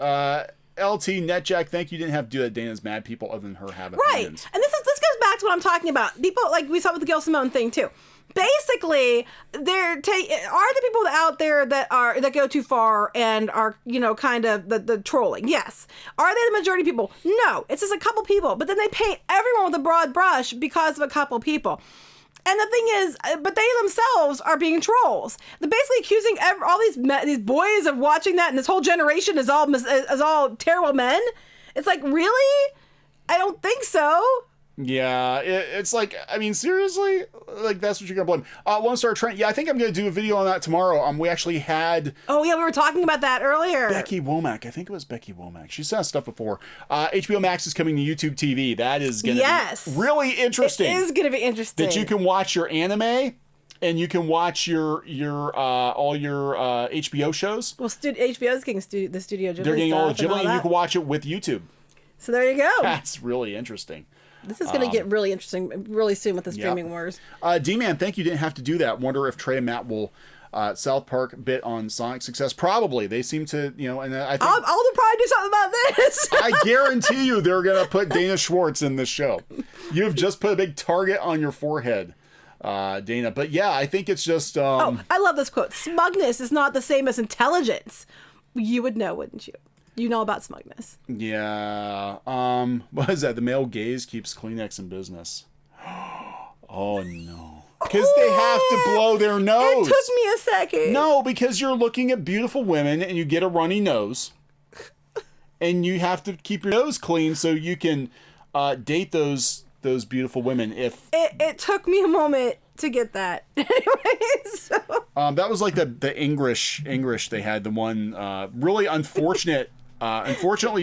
LT Netjack, thank you, didn't have to do that. Dana's mad people other than her have right. opinions. And this goes back to what I'm talking about. People, like we saw with the Gail Simone thing too. Basically, are the people out there that go too far and are, kind of the trolling? Yes. Are they the majority of people? No. It's just a couple people. But then they paint everyone with a broad brush because of a couple people. And the thing is, but they themselves are being trolls. They're basically accusing all these boys of watching that, and this whole generation is all terrible men. It's like, really? I don't think so. Yeah, it's like, I mean, seriously? Like, that's what you're going to blame. Lone Star Trent, yeah, I think I'm going to do a video on that tomorrow. We actually had... Oh, yeah, we were talking about that earlier. Becky Womack. I think it was Becky Womack. She sent us stuff before. HBO Max is coming to YouTube TV. That is going to be really interesting. It is going to be interesting. That you can watch your anime and you can watch all your HBO shows. Well, HBO's getting the Studio Ghibli. They're getting all the stuff Ghibli, and that. you can watch it with YouTube. So there you go. That's really interesting. This is going to get really interesting really soon with the streaming wars. D-Man, thank you. Didn't have to do that. Wonder if Trey and Matt will South Park bit on Sonic's success. Probably. They seem to, and I think... I'll probably do something about this. I guarantee you they're going to put Dana Schwartz in this show. You have just put a big target on your forehead, Dana. But yeah, I think it's just... I love this quote. Smugness is not the same as intelligence. You would know, wouldn't you? You know about smugness. Yeah. What is that? The male gaze keeps Kleenex in business. Oh, no. Because they have to blow their nose. It took me a second. No, because you're looking at beautiful women and you get a runny nose. And you have to keep your nose clean so you can date those beautiful women. It took me a moment to get that. Anyway, so... that was like the English they had, the one really unfortunately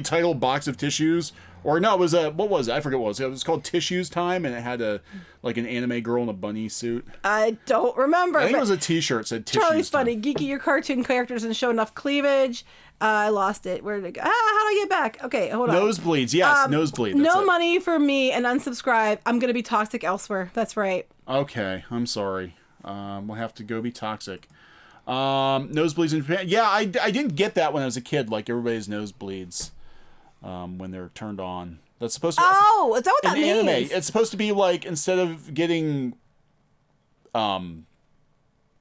titled box of tissues, or no, it was what was it? I forget what it was. It was called Tissues Time, and it had an anime girl in a bunny suit. I don't remember. I think it was a T-shirt that said Tissues Charlie's Time. funny. Geeky, your cartoon characters and show enough cleavage. I lost it. Where did it go? How do I get back? Okay, hold on. Nosebleeds, yes, nosebleed. No money for me and unsubscribe. I'm gonna be toxic elsewhere. That's right. Okay, I'm sorry. We'll have to go be toxic. Nosebleeds in Japan. Yeah, I didn't get that when I was a kid. Like everybody's nosebleeds when they're turned on. That's supposed to. Oh, is that what that means? Anime, it's supposed to be like instead of getting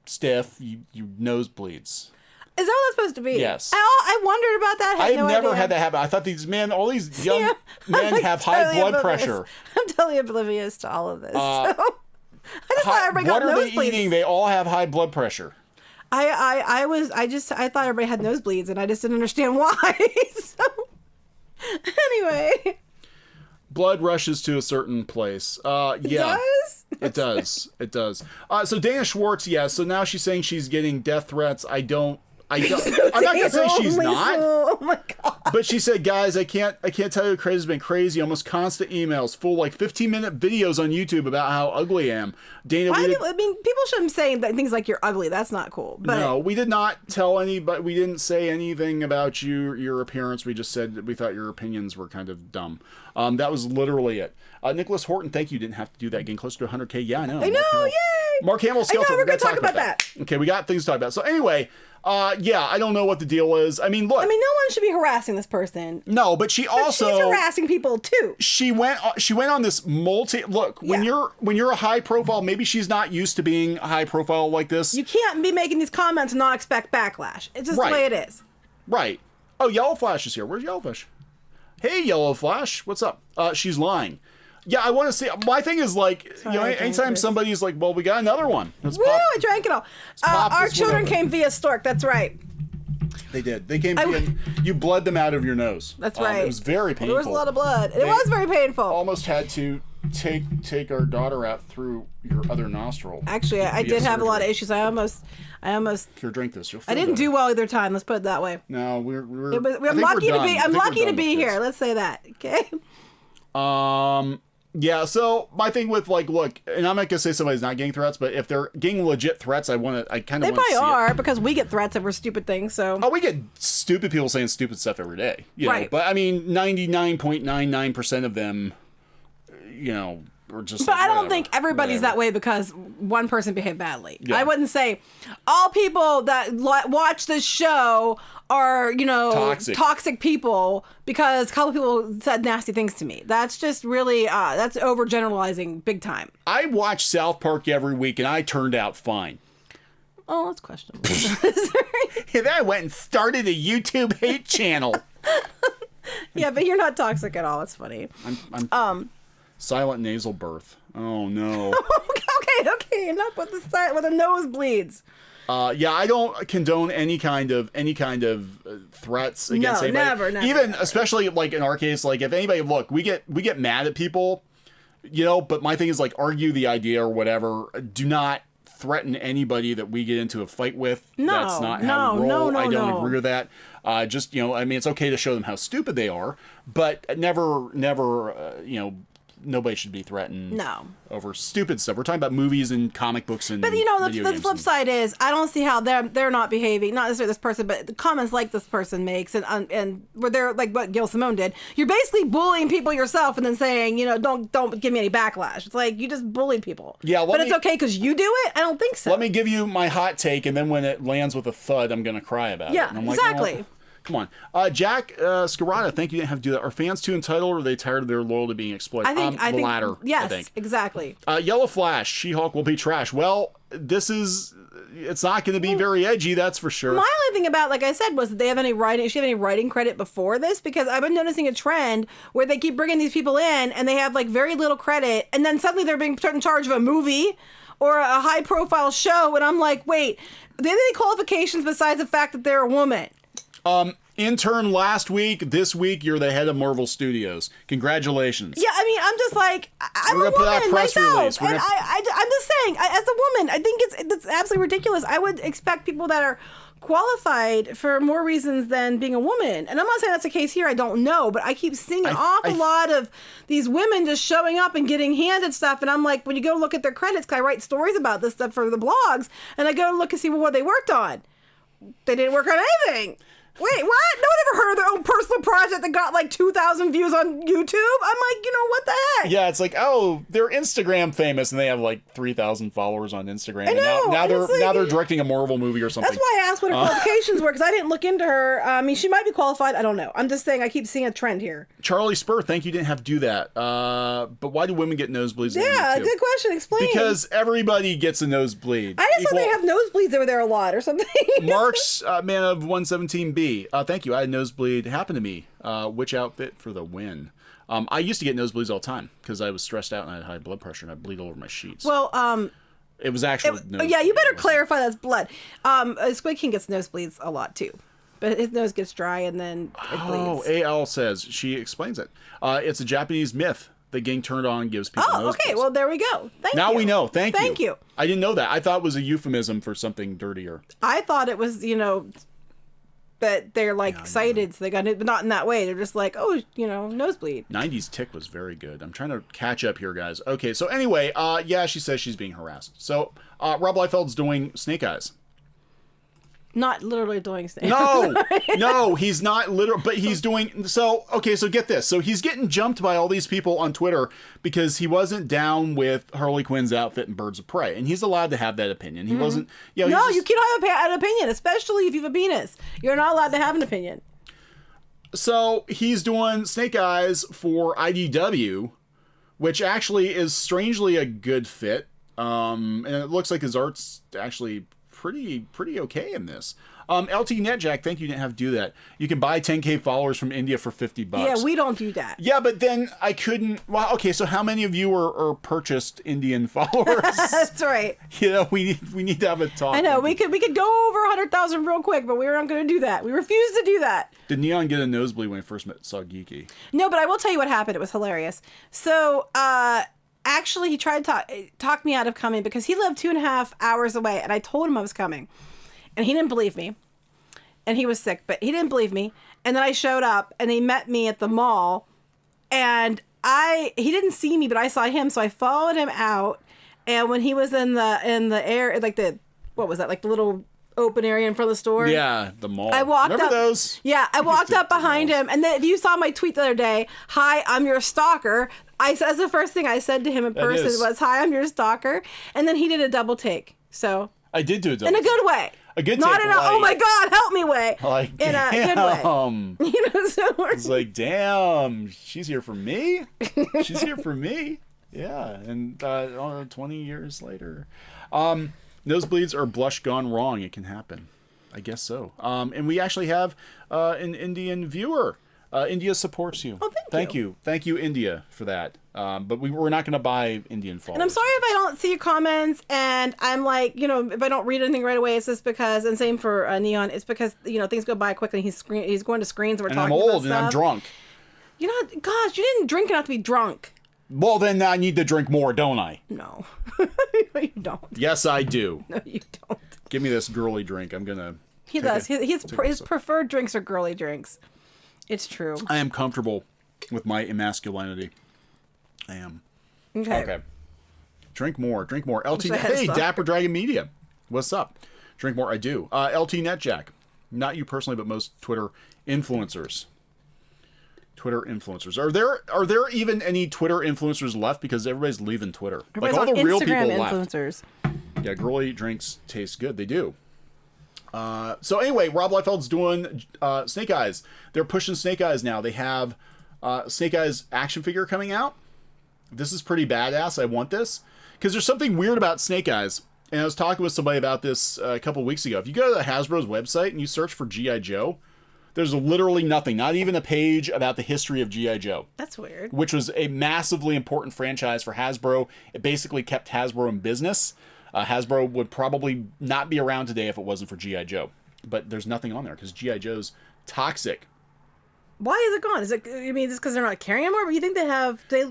stiff, you nosebleeds. Is that what that's supposed to be? Yes. I wondered about that. I've never had that happen. I thought all these young men have high blood pressure. I'm totally oblivious to all of this. I just thought everybody got nosebleeds. What are they eating? They all have high blood pressure. I thought everybody had nosebleeds and I just didn't understand why. So anyway. Blood rushes to a certain place. Yeah. It does? It does. So Dana Schwartz, yeah. So now she's saying she's getting death threats. I'm not gonna say she's not. Oh my god. But she said, guys, I can't tell you crazy has been crazy. Almost constant emails, full 15-minute videos on YouTube about how ugly I am. Dana, people shouldn't say things like you're ugly. That's not cool. But no, we did not tell anybody. We didn't say anything about your appearance. We just said that we thought your opinions were kind of dumb. That was literally it. Nicholas Horton, thank you. Didn't have to do that. Getting closer to 100K. Yeah, I know. Yay! Mark Hamill, Skeleton. We're going to talk about that. Okay, we got things to talk about. So anyway, yeah, I don't know what the deal is. I mean, look. no one should be harassing this person. No, but she's harassing people too. She went on this when you're a high profile, maybe she's not used to being high profile like this. You can't be making these comments and not expect backlash. It's just the way it is. Right. Oh, Yellow Flash is here. Where's Yellow Flash? Hey, Yellow Flash. What's up? She's lying. Yeah, I want to see. My thing is anytime somebody's like, well, we got another one. Woo, I drank it all. Our children came via stork. That's right. They did. They came via, you bled them out of your nose. That's right. It was very painful. There was a lot of blood. It was very painful. Almost had to take our daughter out through your other nostril. Actually, I did have a lot of issues. I almost. Here, drink this. You'll feel I didn't better. do well either time. Let's put it that way. No, we're I'm lucky to be. I'm lucky to be here. Let's say that. Okay. Yeah, so my thing with look, and I'm not gonna say somebody's not getting threats, but if they're getting legit threats, I kind of want to see They probably it. are because we get threats over stupid things. So Oh, we get stupid people saying stupid stuff every day, right? But I mean, 99.99% of them, are just. But I don't think everybody's that way because one person behaved badly. Yeah. I wouldn't say all people that watch this show are, toxic people because a couple people said nasty things to me. That's just really, that's overgeneralizing big time. I watch South Park every week and I turned out fine. Oh, that's questionable. And then I went and started a YouTube hate channel. Yeah, but you're not toxic at all. It's funny. I'm silent nasal birth. Oh no. Okay. Enough with the nosebleeds. Yeah, I don't condone any kind of threats against anybody. Never. Even especially in our case, if anybody we get mad at people, but my thing is argue the idea or whatever. Do not threaten anybody that we get into a fight with. That's not how we roll. I don't agree with that. Just it's okay to show them how stupid they are, but never nobody should be threatened over stupid stuff. We're talking about movies and comic books and the flip side is I don't see how they're not behaving, not necessarily this person, but the comments like this person makes and where they're like what Gil Simone did. You're basically bullying people yourself and then saying, don't give me any backlash. It's like you just bullied people. Yeah, but it's okay because you do it? I don't think so. Let me give you my hot take, and then when it lands with a thud, I'm going to cry about it. Yeah, And I'm exactly. Like, come on. Jack Scarata, thank you didn't have to do that. Are fans too entitled or are they tired of their loyalty being exploited? I think the latter. Yes, I think. Exactly. Yellow Flash, She-Hulk will be trash. Well, it's not going to be very edgy, that's for sure. My only thing about, like I said, was did she have any writing credit before this? Because I've been noticing a trend where they keep bringing these people in and they have very little credit and then suddenly they're being put in charge of a movie or a high profile show and I'm like, wait, do they have any qualifications besides the fact that they're a woman? Intern last week, this week you're the head of Marvel Studios. Congratulations. Yeah, I mean, I'm just like, I'm We're a gonna put out woman a press myself, release. and I'm just saying, as a woman, I think it's absolutely ridiculous. I would expect people that are qualified for more reasons than being a woman. And I'm not saying that's the case here. I don't know, but I keep seeing an awful lot of these women just showing up and getting handed stuff. And I'm like, when you go look at their credits, 'cause I write stories about this stuff for the blogs, and I go look and see what they worked on. They didn't work on anything. Wait, what? No one ever heard of their own personal project that got 2,000 views on YouTube? I'm like, what the heck? Yeah, it's they're Instagram famous and they have 3,000 followers on Instagram. I know. And now they're directing a Marvel movie or something. That's why I asked what her qualifications were because I didn't look into her. I mean, she might be qualified. I don't know. I'm just saying I keep seeing a trend here. Charlie Spur, thank you didn't have to do that. But why do women get nosebleeds? Yeah, good question. Explain. Because everybody gets a nosebleed. I just thought they have nosebleeds over there a lot or something. Mark's man of 117B. Thank you. I had a nosebleed happen to me. Which outfit for the win? I used to get nosebleeds all the time because I was stressed out and I had high blood pressure and I'd bleed all over my sheets. Well, it was actually. Yeah, you better clarify that's blood. Squid King gets nosebleeds a lot too, but his nose gets dry and then it bleeds. Oh, AL says she explains it. It's a Japanese myth that getting turned on gives people nosebleeds. Okay. Well, there we go. Thank you. Now we know. Thank you. I didn't know that. I thought it was a euphemism for something dirtier. I thought it was, that they're excited, so they got it, but not in that way. They're just nosebleed. 90s tick was very good. I'm trying to catch up here, guys. Okay, so anyway, yeah, she says she's being harassed. So, Rob Liefeld's doing Snake Eyes. Not literally doing Snake Eyes. No, he's not literal, but he's doing, so get this. So he's getting jumped by all these people on Twitter because he wasn't down with Harley Quinn's outfit in Birds of Prey, and he's allowed to have that opinion. He wasn't, you can't have an opinion, especially if you have a penis. You're not allowed to have an opinion. So he's doing Snake Eyes for IDW, which actually is strangely a good fit. And it looks like his art's actually pretty okay in this. LT NetJack, thank you didn't have to do that. You can buy 10K followers from India for $50. Yeah, we don't do that. Yeah, but then I couldn't. Well, okay, so how many of you are purchased Indian followers? That's right. We need to have a talk. I know we could go over 100,000 real quick, but we're not going to do that. We refuse to do that. Did Neon get a nosebleed when he first saw Geeky? No, but I will tell you what happened. It was hilarious. So, actually, he tried to talk me out of coming because he lived 2.5 hours away, and I told him I was coming. And he didn't believe me. And he was sick, but he didn't believe me. And then I showed up, and he met me at the mall. And he didn't see me, but I saw him, so I followed him out. And when he was in the air, like what was that? Like the little open area in front of the store. Yeah, the mall. I walked Remember up. Those? Yeah, I walked up behind him, and then if you saw my tweet the other day, "Hi, I'm your stalker." That's the first thing I said to him in person was, "Hi, I'm your stalker," and then he did a double take. So I did do a double in a good way. A good not take, in a oh my god help me way. Like in a good way. You know, so it's like damn, she's here for me. She's here for me. Yeah, and 20 years later. Nosebleeds are blush gone wrong. It can happen. I guess so. And we actually have an Indian viewer. India supports you. Oh, thank you. Thank you, India, for that. But we're not going to buy Indian followers. And I'm sorry if I don't see your comments, and I'm like, if I don't read anything right away, it's just because, and same for Neon, it's because, things go by quickly, and he's going to screens, and we're talking about I'm old, stuff. and I'm drunk. Gosh, you didn't drink enough to be drunk. Well, then I need to drink more, don't I? No. No, you don't. Yes, I do. No, you don't. Give me this girly drink. I'm going to... He does. His preferred drinks are girly drinks. It's true. I am comfortable with my emasculinity. I am. Okay. Drink more. Hey, Dapper Dragon Media. What's up? Drink more. I do. LT NetJack. Not you personally, but most Twitter influencers. Are there even any Twitter influencers left? Because everybody's leaving Twitter. Everybody's like all the on real Instagram people influencers. left. Yeah, girly drinks taste good. They do. So anyway, Rob Liefeld's doing Snake Eyes. They're pushing Snake Eyes now. They have Snake Eyes action figure coming out. This is pretty badass. I want this. Because there's something weird about Snake Eyes. And I was talking with somebody about this a couple weeks ago. If you go to the Hasbro's website and you search for G.I. Joe, there's literally nothing. Not even a page about the history of G.I. Joe. That's weird. Which was a massively important franchise for Hasbro. It basically kept Hasbro in business. Hasbro would probably not be around today if it wasn't for G.I. Joe. But there's nothing on there because G.I. Joe's toxic. Why is it gone? Is it? I mean, just because they're not carrying anymore? But you think they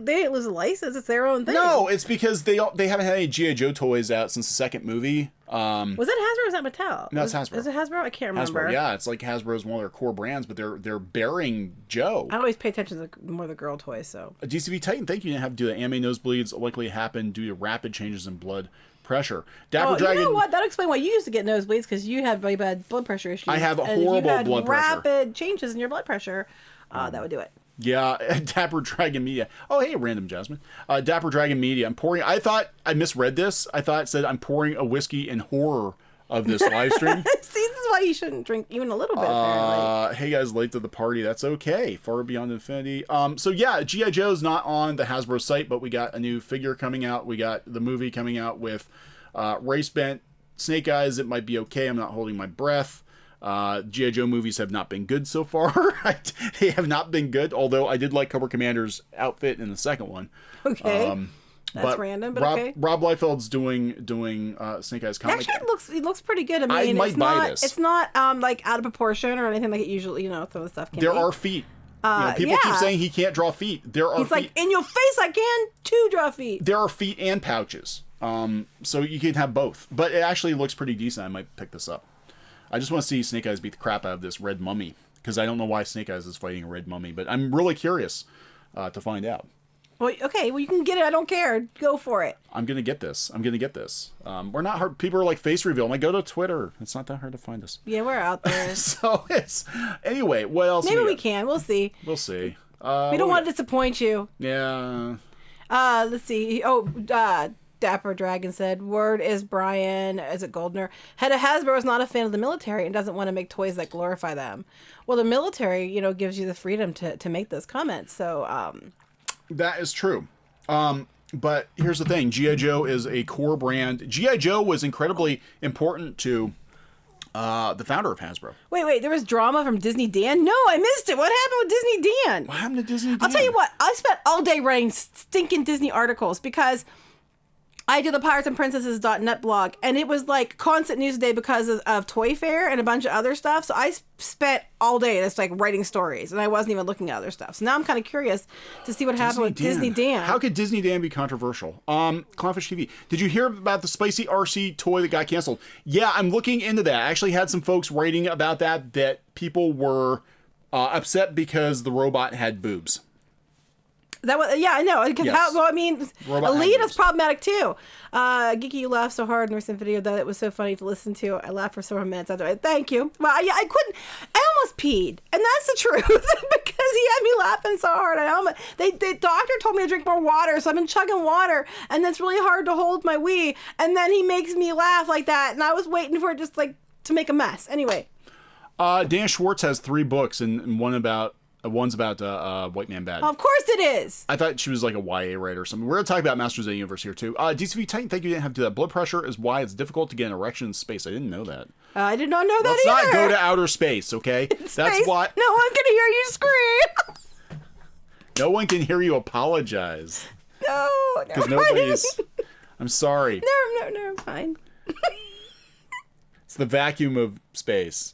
didn't lose a license? It's their own thing. No, it's because they haven't had any G.I. Joe toys out since the second movie. Was that Hasbro or was that Mattel? No, it's Hasbro. Is it Hasbro? I can't remember. Hasbro, yeah. It's like Hasbro's one of their core brands, but they're burying Joe. I always pay attention to more of the girl toys, so. DCV Titan, thank you. You didn't have to do that. Anime nosebleeds likely happen due to rapid changes in blood pressure. Dapper Dragon. You know what? That'll explain why you used to get nosebleeds, because you had very bad blood pressure issues. I have and horrible if you had blood pressure. Rapid changes in your blood pressure. That would do it. Yeah, Dapper Dragon Media. Oh, hey, Random Jasmine. Dapper Dragon Media. I'm pouring. I thought I misread this. I thought it said I'm pouring a whiskey in horror of this live stream. See, this is why you shouldn't drink even a little bit. Apparently. Hey guys, late to the party. That's okay. Far Beyond Infinity. So yeah, G.I. Joe's not on the Hasbro site, but we got a new figure coming out. We got the movie coming out with Race Bent, Snake Eyes. It might be okay. I'm not holding my breath. G.I. Joe movies have not been good so far. They have not been good, although I did like Cobra Commander's outfit in the second one. Okay. That's random, but okay. Rob Liefeld's doing Snake Eyes comic. Actually, it looks pretty good. I mean, might buy this. It's not like out of proportion or anything like it usually, some of the stuff can There be. are feet. People keep saying he can't draw feet. There are He's feet. like, in your face, I can too draw feet. There are feet and pouches. So you can have both. But it actually looks pretty decent. I might pick this up. I just want to see Snake Eyes beat the crap out of this red mummy. Because I don't know why Snake Eyes is fighting a red mummy. But I'm really curious to find out. Well, okay. Well, you can get it. I don't care. Go for it. I'm going to get this. We're not hard. People are like face reveal. I'm like, go to Twitter. It's not that hard to find us. Yeah, we're out there. So it's... Anyway, what else? Maybe we can. We'll see. We'll see. We don't want to disappoint you. Yeah. Let's see. Dapper Dragon said, word is Brian, is it Goldner? Head of Hasbro is not a fan of the military and doesn't want to make toys that glorify them. Well, the military, gives you the freedom to make those comments. So, that is true. But here's the thing. G.I. Joe is a core brand. G.I. Joe was incredibly important to the founder of Hasbro. Wait. There was drama from Disney Dan? No, I missed it. What happened with Disney Dan? What happened to Disney Dan? I'll tell you what. I spent all day writing stinking Disney articles because I do the piratesandprincesses.net blog, and it was like constant news today because of Toy Fair and a bunch of other stuff. So I spent all day just like writing stories, and I wasn't even looking at other stuff. So now I'm kind of curious to see what happened with Disney Dan. How could Disney Dan be controversial? Clownfish TV. Did you hear about the spicy RC toy that got canceled? Yeah, I'm looking into that. I actually had some folks writing about that people were upset because the robot had boobs. That was, yeah, I know. Because Yes. well, I mean, Robot Elite handlers. is problematic too. Geeky, you laughed so hard in the recent video that it was so funny to listen to. I laughed for several minutes after it. Thank you. Well, I couldn't. I almost peed, and that's the truth because he had me laughing so hard. The doctor told me to drink more water, so I've been chugging water, and that's really hard to hold my wee. And then he makes me laugh like that, and I was waiting for it just like to make a mess. Anyway, Dan Schwartz has 3 books, and one's about White Man Bad. of course it is. I thought she was like a YA writer or something. We're going to talk about Masters of the Universe here, too. DCV Titan, thank you didn't have to do that. Blood pressure is why it's difficult to get an erection in space. I didn't know that. I did not know that Let's either. not go to outer space, okay? That's Space, why no one can hear you scream. no one can hear you apologize. No, Because nobody's... I'm sorry. No, I'm fine. It's the vacuum of space.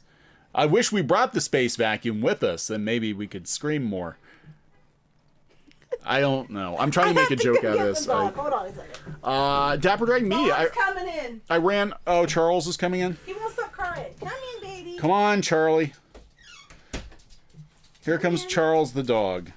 I wish we brought the space vacuum with us, then maybe we could scream more. I don't know. I'm trying to make a joke out of this. Hold on a second. Dapper Dragon Media. He's coming in. I ran... Oh, Charles is coming in? He won't stop crying. Come in, baby. Come on, Charlie. Here comes Charles the dog.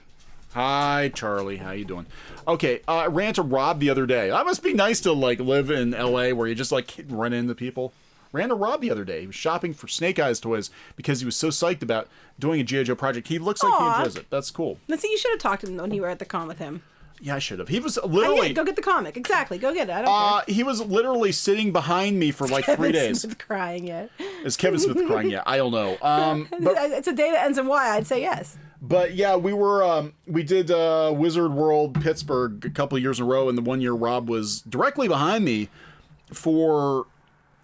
Hi, Charlie. How you doing? Okay, I ran to Rob the other day. That must be nice to, like, live in L.A. where you just, like, run into people. Ran to Rob the other day. He was shopping for Snake Eyes toys because he was so psyched about doing a G.I. Joe project. He looks like he enjoys it. That's cool. Let's see, you should have talked to him when you were at the con with him. Yeah, I should have. He was literally... Go get the comic. Exactly. Go get it. I don't care. He was literally sitting behind me for like 3 days. Smith crying yet. Is Kevin Smith crying yet? I don't know. But It's a day that ends in Y. I'd say yes. But yeah, we did Wizard World Pittsburgh a couple of years in a row, and the one year Rob was directly behind me for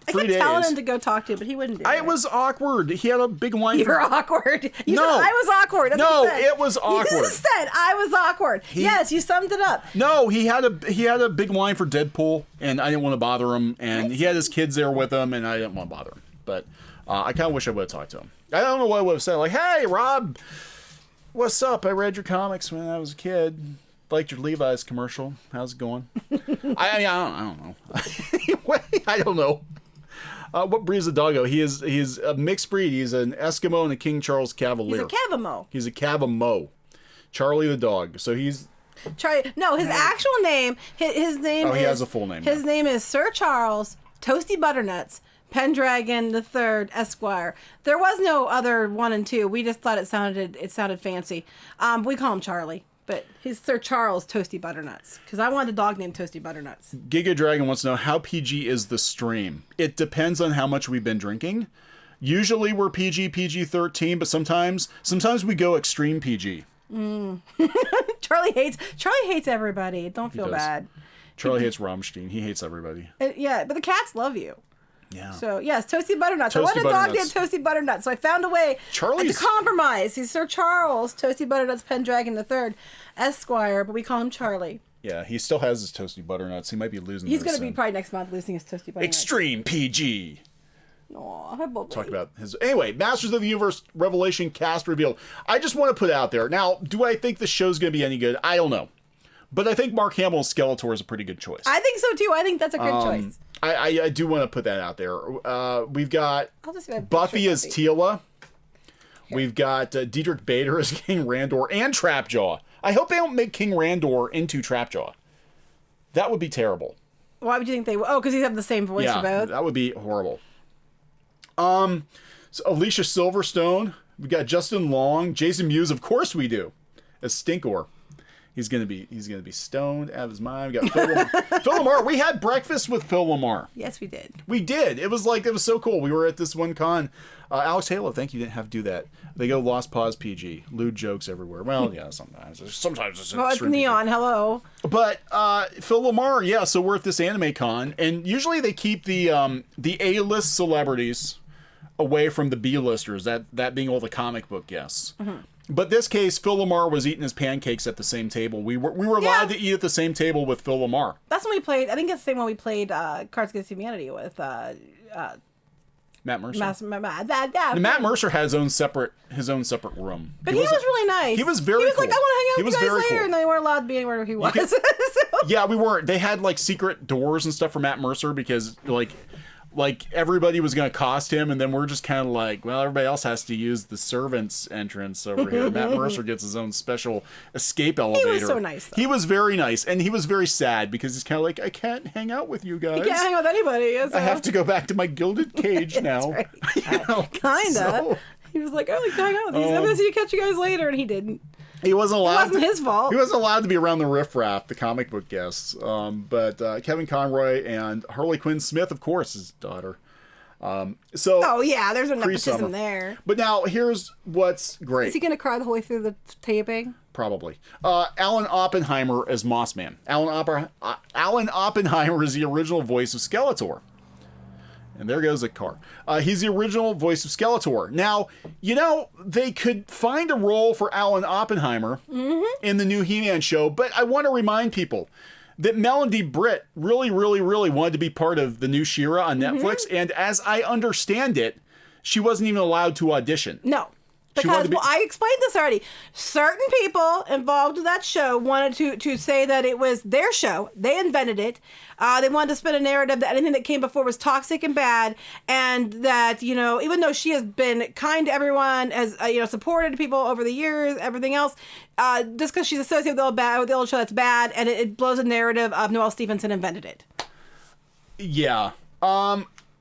3 days. I kept telling him to go talk to you, but he wouldn't do it. It was awkward. He had a big line. You're awkward. You No. said I was awkward. That's No, what you said. it was awkward. You said I was awkward. Yes, you summed it up. No, he had a big line for Deadpool, and I didn't want to bother him, and he had his kids there with him, and I didn't want to bother him. But I kind of wish I would have talked to him. I don't know what I would have said. Like, hey, Rob, what's up? I read your comics when I was a kid. Liked your Levi's commercial. How's it going? I don't know. Anyway, I don't know. What breed is the doggo? He's a mixed breed. He's an Eskimo and a King Charles Cavalier. He's a Cavamo. He's a Cavamo. Charlie the dog. So he's... Charlie. No, his actual name. His name. Oh, is, he has a full name. His name is Sir Charles Toasty Butternuts Pendragon III Esquire. There was no other 1 and 2. We just thought it sounded fancy. We call him Charlie. But he's Sir Charles Toasty Butternuts. Because I wanted a dog named Toasty Butternuts. Giga Dragon wants to know, how PG is the stream? It depends on how much we've been drinking. Usually we're PG-13, but sometimes we go extreme PG. Charlie hates everybody. Don't feel bad. Charlie hates Rammstein. He hates everybody. Yeah, but the cats love you. Yeah. So, yes, Toasty Butternuts. I Toasty wanted a dog Butternuts. named Toasty Butternuts, so I found a way to compromise. He's Sir Charles Toasty Butternuts Pendragon III Esquire, but we call him Charlie. Yeah, he still has his Toasty Butternuts. He might be losing He's those going to be soon. probably next month losing his Toasty Butternuts. Extreme PG. Aw, hi, Bubby. Talk about his... Anyway, Masters of the Universe Revelation cast revealed. I just want to put it out there. Now, do I think the show's going to be any good? I don't know. But I think Mark Hamill as Skeletor is a pretty good choice. I think so, too. I think that's a good choice. I do want to put that out there. We've got I'll just go Buffy as Teela. We've got Diedrich Bader as King Randor and Trapjaw. I hope they don't make King Randor into Trapjaw. That would be terrible. Why would you think they would? Oh, because he's having the same voice for both? That would be horrible. So Alicia Silverstone. We got Justin Long, Jason Mewes. Of course we do, as Stinkor. He's gonna be stoned out of his mind. We got Phil Lamar. We had breakfast with Phil Lamar. Yes, we did. We did. It was so cool. We were at this one con. Alex Halo, thank you. Didn't have to do that. They go Lost Pause PG. Lewd jokes everywhere. Well, yeah, sometimes. Sometimes it's Well, it's Neon. PG. Hello. But Phil Lamar, yeah. So we're at this anime con, and usually they keep the A-list celebrities away from the B-listers. That being all the comic book guests. But this case, Phil Lamar was eating his pancakes at the same table. We were allowed to eat at the same table with Phil Lamar. That's when we played. I think it's the same one we played Cards Against Humanity with. Matt Mercer. Matt Mercer had his own separate room. But he was really nice. He was very cool. He was like, I want to hang out with you guys later, cool. and they weren't allowed to be anywhere he was. So. Yeah, we weren't. They had like secret doors and stuff for Matt Mercer because like everybody was going to cost him, and then we're just kind of like, well, everybody else has to use the servants entrance over here. Matt Mercer gets his own special escape elevator. He was so nice, though. He was very nice, and he was very sad because he's kind of like, I can't hang out with you guys. You can't hang out with anybody. So. I have to go back to my gilded cage now. Right. Kinda. So, he was like, I like to hang out with these. I'm going to catch you guys later, and he didn't. He wasn't allowed. It wasn't his fault. He wasn't allowed to be around the riffraff, the comic book guests. But Kevin Conroy and Harley Quinn Smith, of course, his daughter. Oh yeah, there's a nepotism there. But now here's what's great. Is he gonna cry the whole way through the taping? Probably. Alan Oppenheimer as Mossman. Alan Oppenheimer is the original voice of Skeletor. And there goes a car. He's the original voice of Skeletor. Now, they could find a role for Alan Oppenheimer in the new He-Man show, but I want to remind people that Melody Britt really, really, really wanted to be part of the new She-Ra on Netflix, and as I understand it, she wasn't even allowed to audition. No. Because, I explained this already. Certain people involved with that show wanted to say that it was their show. They invented it. They wanted to spin a narrative that anything that came before was toxic and bad, and that, even though she has been kind to everyone, has, supported people over the years, everything else, just because she's associated with the old show, that's bad, and it blows a narrative of Noelle Stevenson invented it. Yeah.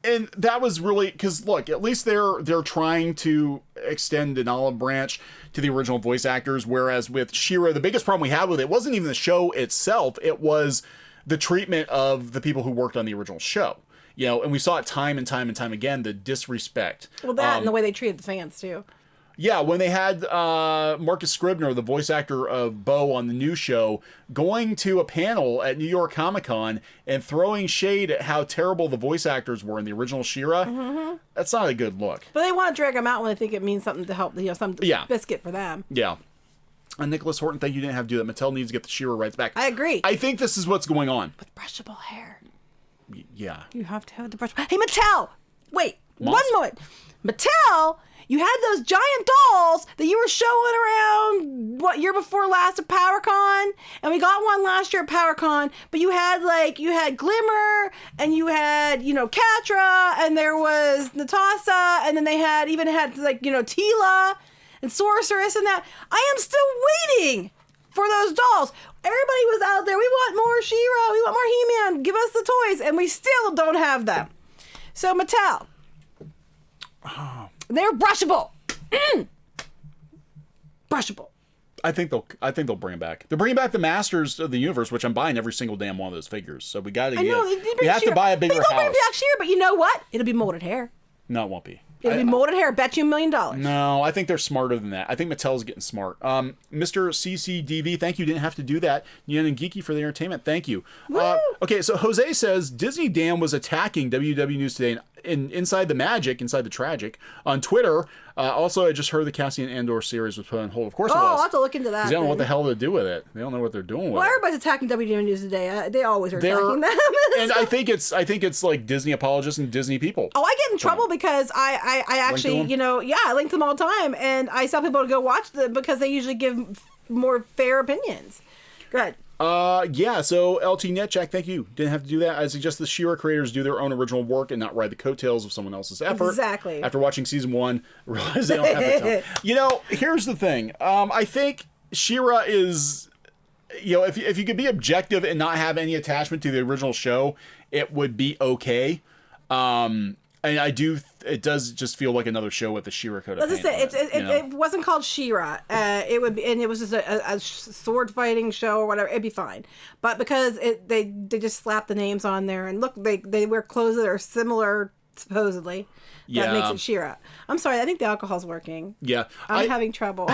And that was really because look, at least they're trying to extend an olive branch to the original voice actors, whereas with She-Ra, the biggest problem we had with it wasn't even the show itself; it was the treatment of the people who worked on the original show. And we saw it time and time and time again, the disrespect. Well, that and the way they treated the fans too. Yeah, when they had Marcus Scribner, the voice actor of Bo on the new show, going to a panel at New York Comic Con and throwing shade at how terrible the voice actors were in the original She-Ra, that's not a good look. But they want to drag them out when they think it means something to help, some biscuit for them. Yeah. And Nicholas Horton, thank you didn't have to do that. Mattel needs to get the She-Ra rights back. I agree. I think this is what's going on. With brushable hair. Yeah. You have to have the brushable. Hey, Mattel! Wait, one moment. Mattel... You had those giant dolls that you were showing around, year before last at PowerCon? And we got one last year at PowerCon, but you had Glimmer, and you had, Catra, and there was Natasa, and then they had Tila, and Sorceress, and that. I am still waiting for those dolls. Everybody was out there, we want more She-Ra, we want more He-Man, give us the toys, and we still don't have them. So Mattel. They're brushable. Brushable. I think they'll bring them back. They're bringing back the Masters of the Universe, which I'm buying every single damn one of those figures. So we got to we have to buy a bigger house. They'll bring back She-Ra, but you know what? It'll be molded hair. No, it won't be. It'll be molded hair. Bet you $1 million. No, I think they're smarter than that. I think Mattel's getting smart. Mr. CCDV, thank you. Didn't have to do that. Neon and Geeky for the entertainment. Thank you. Okay, so Jose says Disney Dan was attacking WW News Today Inside the Tragic on Twitter. Also, I just heard the Cassian Andor series was put on hold. Of course it was. I'll have to look into that. They don't know what the hell to do with it. They don't know what they're doing with it. Well, everybody's attacking WW News Today. They always are attacking them. And I think it's like Disney apologists and Disney people. Oh, I get in trouble because I actually, I link them all the time, and I tell people to go watch them because they usually give more fair opinions. Go ahead. Yeah, so LT Netjack, thank you. Didn't have to do that. I suggest the She-Ra creators do their own original work and not ride the coattails of someone else's effort. Exactly. After watching season 1, realize they don't have the time. Here's the thing. I think She-Ra is, if you could be objective and not have any attachment to the original show, it would be okay. And it does just feel like another show with the She-Ra coat. Let's just say it wasn't called She-Ra. It would be, and it was just a sword fighting show or whatever. It'd be fine, but because they just slapped the names on there, and look, they wear clothes that are similar supposedly. Yeah. That makes it She-Ra. I'm sorry, I think the alcohol's working. Yeah. I'm having trouble.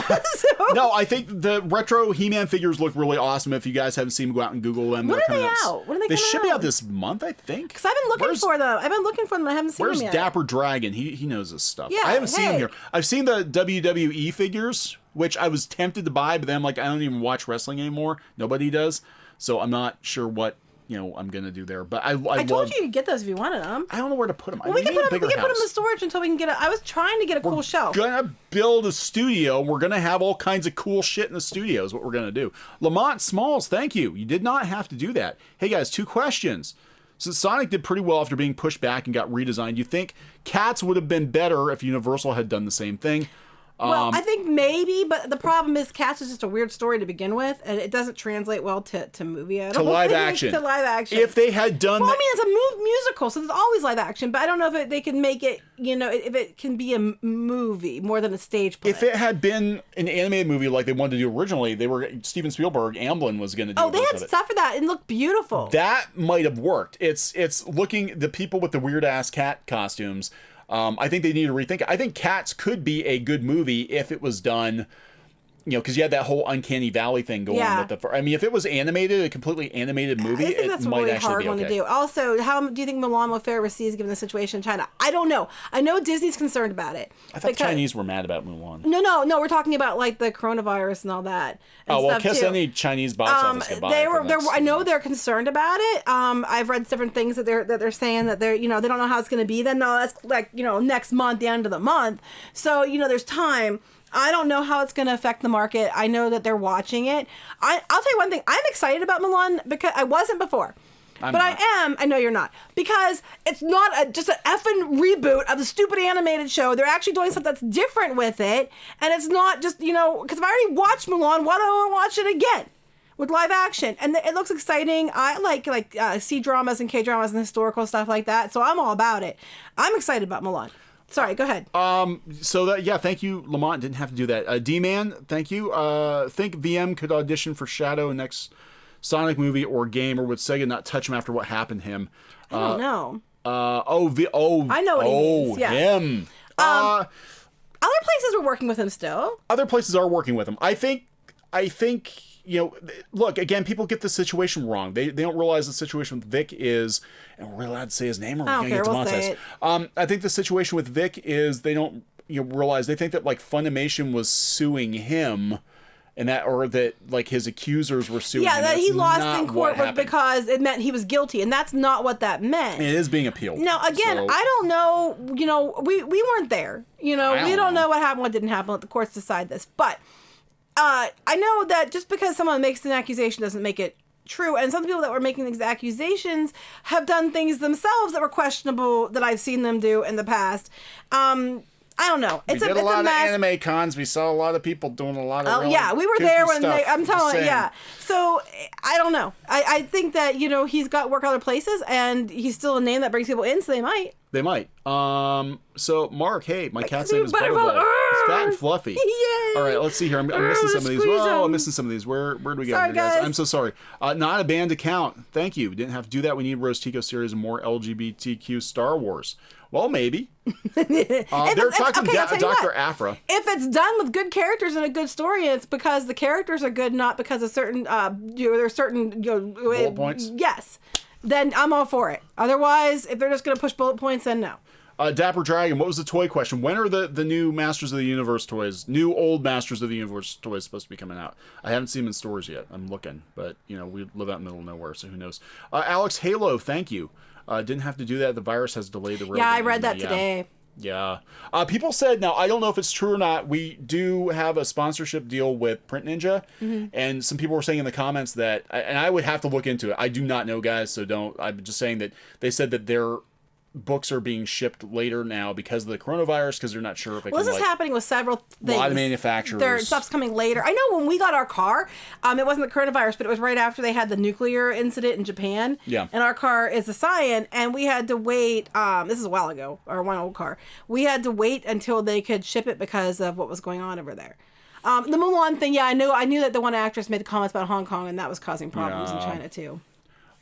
No, I think the retro He-Man figures look really awesome. If you guys haven't seen them, go out and Google them. When are they out? When are they should be out? out this month, I think. Because I've been looking for them. I've been looking for them. I haven't seen them yet. Where's Dapper Dragon? He knows this stuff. Yeah, I haven't seen him here. I've seen the WWE figures, which I was tempted to buy, but then I'm like, I don't even watch wrestling anymore. Nobody does. So I'm not sure what I'm gonna do there. But I told you could get those if you wanted them. I don't know where to put them. Well, we can put them in storage until we can get. I was trying to get a cool shelf. We're gonna build a studio. We're gonna have all kinds of cool shit in the studio. Is what we're gonna do. Lamont Smalls, thank you. You did not have to do that. Hey guys, 2 questions. Since Sonic did pretty well after being pushed back and got redesigned, you think Cats would have been better if Universal had done the same thing? Well, I think maybe, but the problem is Cats is just a weird story to begin with, and it doesn't translate well to movie. To live action. To live action. If they had done well, I mean, it's a musical, so there's always live action, but I don't know if they can make it, if it can be a movie more than a stage play. If it had been an animated movie like they wanted to do originally, Steven Spielberg, Amblin was going to do they had stuff for that and looked beautiful. That might have worked. It's looking, the people with the weird-ass cat costumes, I think they need to rethink it. I think Cats could be a good movie if it was done, because you had that whole Uncanny Valley thing going on with I mean, if it was animated, a completely animated movie, I think that's it might really actually hard be okay. one to do. Also, how do you think Milan will fare overseas given the situation in China? I don't know. I know Disney's concerned about it. I thought the Chinese were mad about Mulan. No. We're talking about like the coronavirus and all that. And well, kiss any Chinese box office goodbye. I know they're concerned about it. I've read different things that they're saying that they don't know how it's going to be. Then no, that's like next month, the end of the month. So there's time. I don't know how it's going to affect the market. I know that they're watching it. I'll tell you one thing. I'm excited about Milan because I wasn't before. I am. I know you're not. Because it's not just an effing reboot of the stupid animated show. They're actually doing something that's different with it. And it's not just, because if I already watched Milan, why do I want to watch it again? With live action. And it looks exciting. I like C-dramas and K-dramas and historical stuff like that. So I'm all about it. I'm excited about Milan. Sorry, go ahead. Thank you, Lamont. Didn't have to do that. D-Man, thank you. Think VM could audition for Shadow next Sonic movie or game, or would Sega not touch him after what happened to him? I don't know. I know what he means. Yeah. Him. Other places are working with him still. Other places are working with him. I think. Look, again, people get the situation wrong. They don't realize the situation with Vic is, and we're allowed to say his name, or we're going to get demonetized. I think the situation with Vic is they don't realize, they think that like Funimation was suing him, and that like his accusers were suing him. Yeah, that he lost in court was because it meant he was guilty, and that's not what that meant. It is being appealed. Now, again, I don't know, we weren't there. We don't know what happened, what didn't happen. Let the courts decide this. But I know that just because someone makes an accusation doesn't make it true. And some people that were making these accusations have done things themselves that were questionable that I've seen them do in the past. I don't know. We did a lot of anime cons. We saw a lot of people doing a lot of we were there when I'm telling you, yeah. So I don't know. I think that he's got work other places, and he's still a name that brings people in, so they might. They might. So Mark, hey, my cat's name is Butterball. He's fat and fluffy. Yay! All right, let's see here. I'm missing some of these. Whoa, I'm missing some of these. Where do we go here, guys? I'm so sorry. Not a band account. Thank you. We didn't have to do that. We need Rose Tico series and more LGBTQ Star Wars. Well, maybe. They're talking Dr. Aphra. If it's done with good characters and a good story, it's because the characters are good, not because of certain, there's certain bullet points. Yes, then I'm all for it. Otherwise, if they're just going to push bullet points, then no. Dapper Dragon, what was the toy question? When are the new Masters of the Universe toys, new old Masters of the Universe toys supposed to be coming out? I haven't seen them in stores yet. I'm looking, but we live out in the middle of nowhere, so who knows? Alex Halo, thank you. Didn't have to do that. The virus has delayed the road. Yeah, I read that today. Yeah. People said, now I don't know if it's true or not, we do have a sponsorship deal with Print Ninja, and some people were saying in the comments that, and I would have to look into it. I do not know, guys, so I'm just saying that they said that their books are being shipped later now because of the coronavirus, because they're not sure if it this is happening with several things. A lot of manufacturers. Their stuff's coming later. I know when we got our car, it wasn't the coronavirus, but it was right after they had the nuclear incident in Japan. Yeah. And our car is a Scion, and we had to wait, this is a while ago, our one old car. We had to wait until they could ship it because of what was going on over there. The Mulan thing, I knew that the one actress made the comments about Hong Kong, and that was causing problems in China too.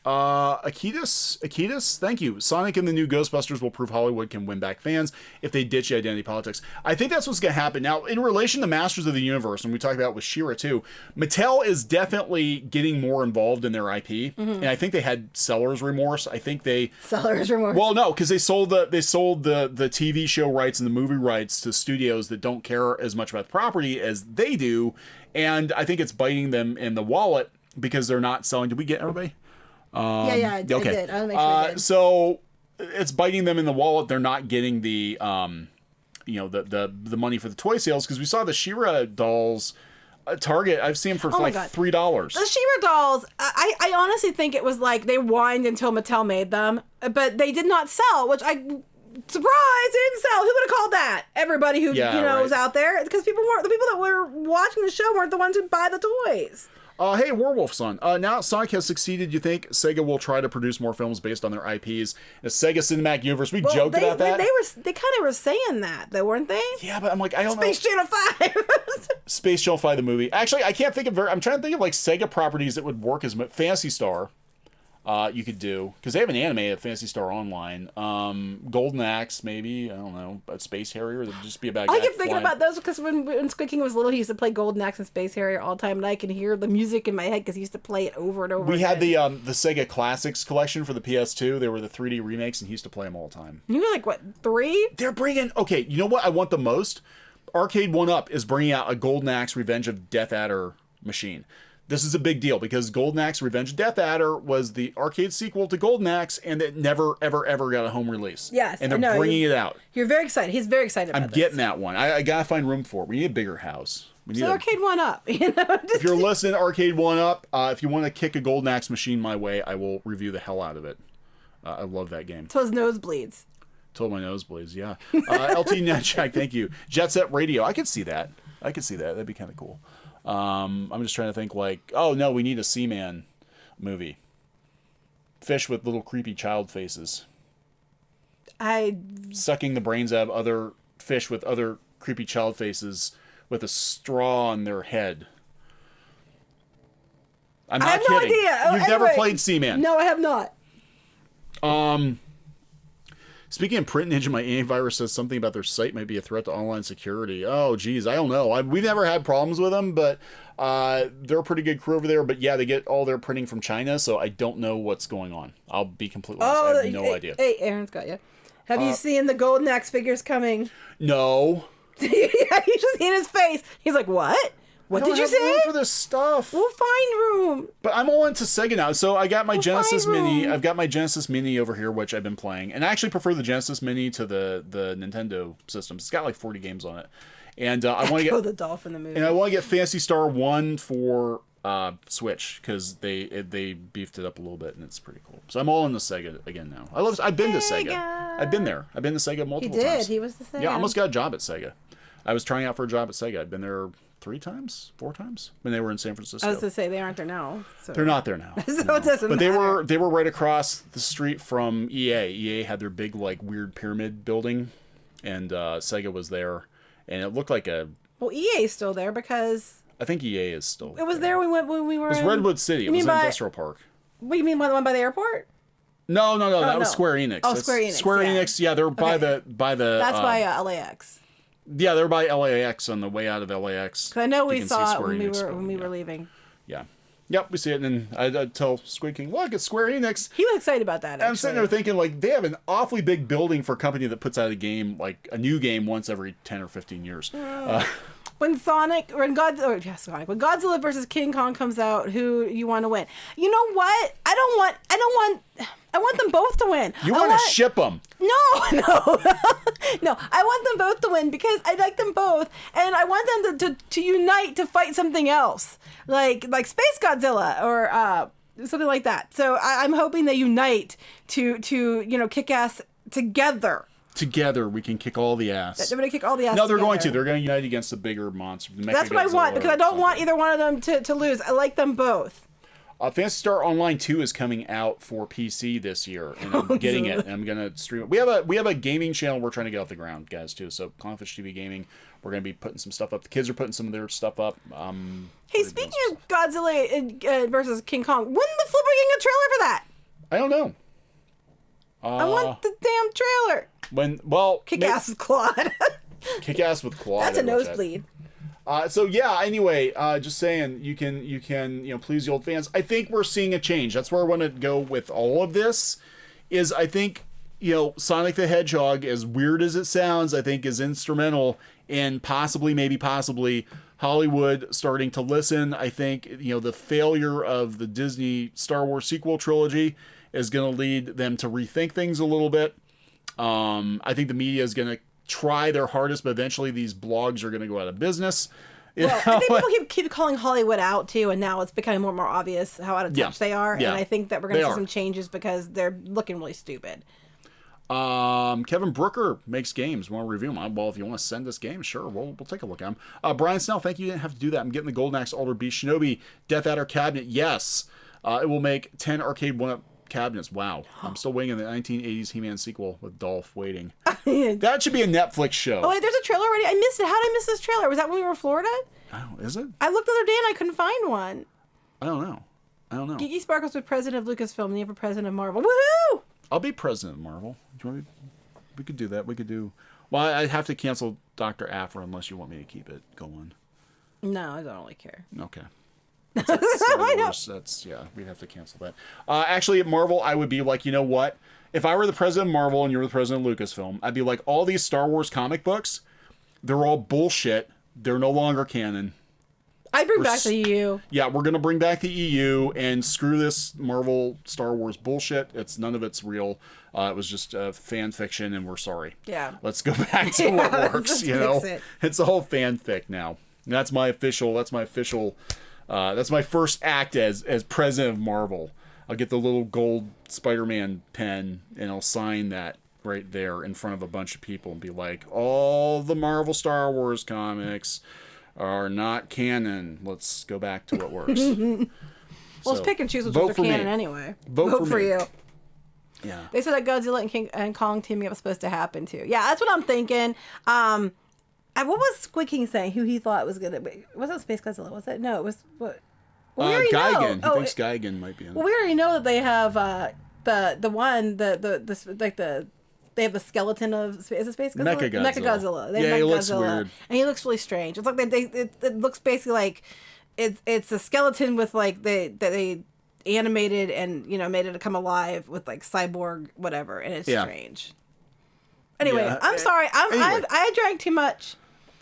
Akitas, thank you. Sonic and the new Ghostbusters will prove Hollywood can win back fans if they ditch the identity politics. I think that's what's going to happen. Now, in relation to Masters of the Universe, and we talked about with She-Ra too, Mattel is definitely getting more involved in their IP, and I think they had seller's remorse. I think they... Seller's remorse. Well, no, because they sold the TV show rights and the movie rights to studios that don't care as much about the property as they do, and I think it's biting them in the wallet because they're not selling... Did we get everybody? I did. I want to make sure I did. So it's biting them in the wallet. They're not getting the the money for the toy sales, because we saw the She-Ra dolls at Target. I've seen them for like $3. The She-Ra dolls, I honestly think it was like they whined until Mattel made them, but they did not sell, which surprise, they didn't sell. Who would have called that? Everybody who was out there, because the people that were watching the show weren't the ones who buy the toys. Hey, Werewolf Son. Now Sonic has succeeded, you think Sega will try to produce more films based on their IPs? The Sega Cinematic Universe, we joked about that. They kind of were saying that, though, weren't they? Yeah, but I'm like, I don't know. Space Channel 5! Space Channel 5, the movie. Actually, I can't think of I'm trying to think of like Sega properties that would work as Phantasy Star. You could do, because they have an anime of Phantasy Star Online. Golden Axe, maybe, I don't know, a Space Harrier, that'd just be a bad guy. I keep thinking about those because when Squid King was little, he used to play Golden Axe and Space Harrier all the time, and I can hear the music in my head because he used to play it over and over. We had the Sega Classics collection for the PS2. They were the 3D remakes, and he used to play them all the time. You were like, what, 3? They're bringing, okay, you know what I want the most? Arcade 1-Up is bringing out a Golden Axe Revenge of Death Adder machine. This is a big deal because Golden Axe Revenge of Death Adder was the arcade sequel to Golden Axe, and it never, ever, ever got a home release. Yes, and they're bringing it out. You're very excited. He's very excited about I'm getting that one. I gotta find room for it. We need a bigger house. We need Arcade 1-Up. If you're listening, Arcade 1-Up, if you want to kick a Golden Axe machine my way, I will review the hell out of it. I love that game. Till his nose bleeds. Till my nose bleeds, yeah. LT Netcheck, thank you. Jet Set Radio, I could see that. That'd be kind of cool. I'm just trying to think like, oh no, we need a Seaman movie. Fish with little creepy child faces. Sucking the brains out of other fish with other creepy child faces with a straw on their head. I'm not kidding. I have no idea. You've never played Seaman? No, I have not. Speaking of Print Ninja, my antivirus says something about their site might be a threat to online security. Oh, geez, I don't know. We've never had problems with them, but they're a pretty good crew over there. But yeah, they get all their printing from China, so I don't know what's going on. I'll be completely honest. I have no idea. Hey, Aaron's got you. Have you seen the Golden Axe figures coming? No. Yeah, you just seen his face. He's like, what? What did you say? Room for this stuff. We'll find room. But I'm all into Sega now. So I got my Genesis Mini. I've got my Genesis Mini over here, which I've been playing. And I actually prefer the Genesis Mini to the Nintendo systems. It's got like 40 games on it. And I want to get the Dolphin the movie. And I want to get Phantasy Star 1 for Switch, because they beefed it up a little bit and it's pretty cool. So I'm all in the Sega again now. I've been to Sega. I've been there. I've been to Sega multiple times. He was the Sega. Yeah, I almost got a job at Sega. I was trying out for a job at Sega. I've been there 4 times when they were in San Francisco. I was to say they aren't there now. So. They're not there now. So no. It doesn't but matter. They were right across the street from EA. EA had their big like weird pyramid building, and Sega was there, and it looked like a. Well, EA is still there because. I think EA is still. It was there when we were. It was Redwood City. It was an industrial park. What do you mean, the one by the airport? No. That was Square Enix. Oh, Square Enix. Square Enix. Yeah, they're by the. That's by LAX. Yeah, they're by LAX on the way out of LAX. Because I know we saw it when we were leaving. Yeah. Yep, we see it, and then I'd tell Squid King, look, it's Square Enix. He was excited about that, I'm sitting there thinking, like, they have an awfully big building for a company that puts out a game, like, a new game once every 10 or 15 years. When Godzilla versus King Kong comes out, who you want to win? You know what? I want them both to win. You want to ship them? No. No, I want them both to win because I like them both, and I want them to unite to fight something else, like Space Godzilla or something like that. So I'm hoping they unite to kick ass together. Together, we can kick all the ass. They're going to kick all the ass. No, they're together. going to. They're going to unite against the bigger monster. That's what I want, because I don't want either one of them to lose. I like them both. Phantasy Star Online 2 is coming out for PC this year, and I'm getting it, and I'm gonna stream it. We have a gaming channel we're trying to get off the ground, guys, too. So CLOWNFISH TV Gaming, we're gonna be putting some stuff up. The kids are putting some of their stuff up. Hey, speaking of Godzilla versus King Kong, when the flip are getting a trailer for that? I don't know. I want the damn trailer. Kick ass with Claude. Kick ass with Claude. That's a nosebleed. So yeah, anyway, just saying, you can please the old fans. I think we're seeing a change. That's where I want to go with all of this. Is I think Sonic the Hedgehog, as weird as it sounds, I think is instrumental in possibly Hollywood starting to listen. I think the failure of the Disney Star Wars sequel trilogy is going to lead them to rethink things a little bit. I think the media is going to try their hardest, but eventually these blogs are going to go out of business. Well, I think people keep calling Hollywood out too, and now it's becoming more and more obvious how out of touch they are. Yeah. And I think that we're going to see some changes because they're looking really stupid. Kevin Brooker makes games. Want to review them? Well, if you want to send us games, sure, we'll take a look at them. Brian Snell, thank you. You didn't have to do that. I'm getting the Golden Axe Alder Beast Shinobi Death Adder cabinet. Yes, it will make 10 arcade one-up cabinets. Wow. I'm still waiting on the 1980s He-Man sequel with Dolph waiting. That should be a Netflix show. Oh wait, there's a trailer already. I missed it. How did I miss this trailer? Was that when we were in Florida? Oh, is it? I looked the other day and I couldn't find one. I don't know. Geeky Sparkles was president of Lucasfilm, never president of Marvel. Woohoo! I'll be president of Marvel. Do you want me? We could do that. We could do. Well, I'd have to cancel Dr. Aphra unless you want me to keep it going. No, I don't really care. Okay. Star Wars, we'd have to cancel that. Actually, at Marvel, I would be like, you know what? If I were the president of Marvel and you were the president of Lucasfilm, I'd be like, all these Star Wars comic books, they're all bullshit. They're no longer canon. I'd bring back the EU. Yeah, we're going to bring back the EU and screw this Marvel Star Wars bullshit. None of it's real. It was just fan fiction, and we're sorry. Yeah. Let's go back to what works, It's a whole fanfic now. That's my first act as president of Marvel. I'll get the little gold Spider-Man pen, and I'll sign that right there in front of a bunch of people and be like, all the Marvel Star Wars comics are not canon. Let's go back to what works. Let's pick and choose which ones are canon anyway. Vote for you. Yeah. They said that Godzilla and Kong teaming up was supposed to happen too. Yeah, that's what I'm thinking. What was Squid King saying? Who he thought was gonna be? Was it Space Godzilla? Was it? No, it was what? Well, Gigan. He thinks Gigan might be in it. Well, we already know that they have they have the skeleton of is it Space Godzilla? Mechagodzilla. He looks weird, and he looks really strange. It's like it looks basically like it's a skeleton with like they animated and made it to come alive with like cyborg whatever, and it's strange. Anyway, I'm sorry. I drank too much.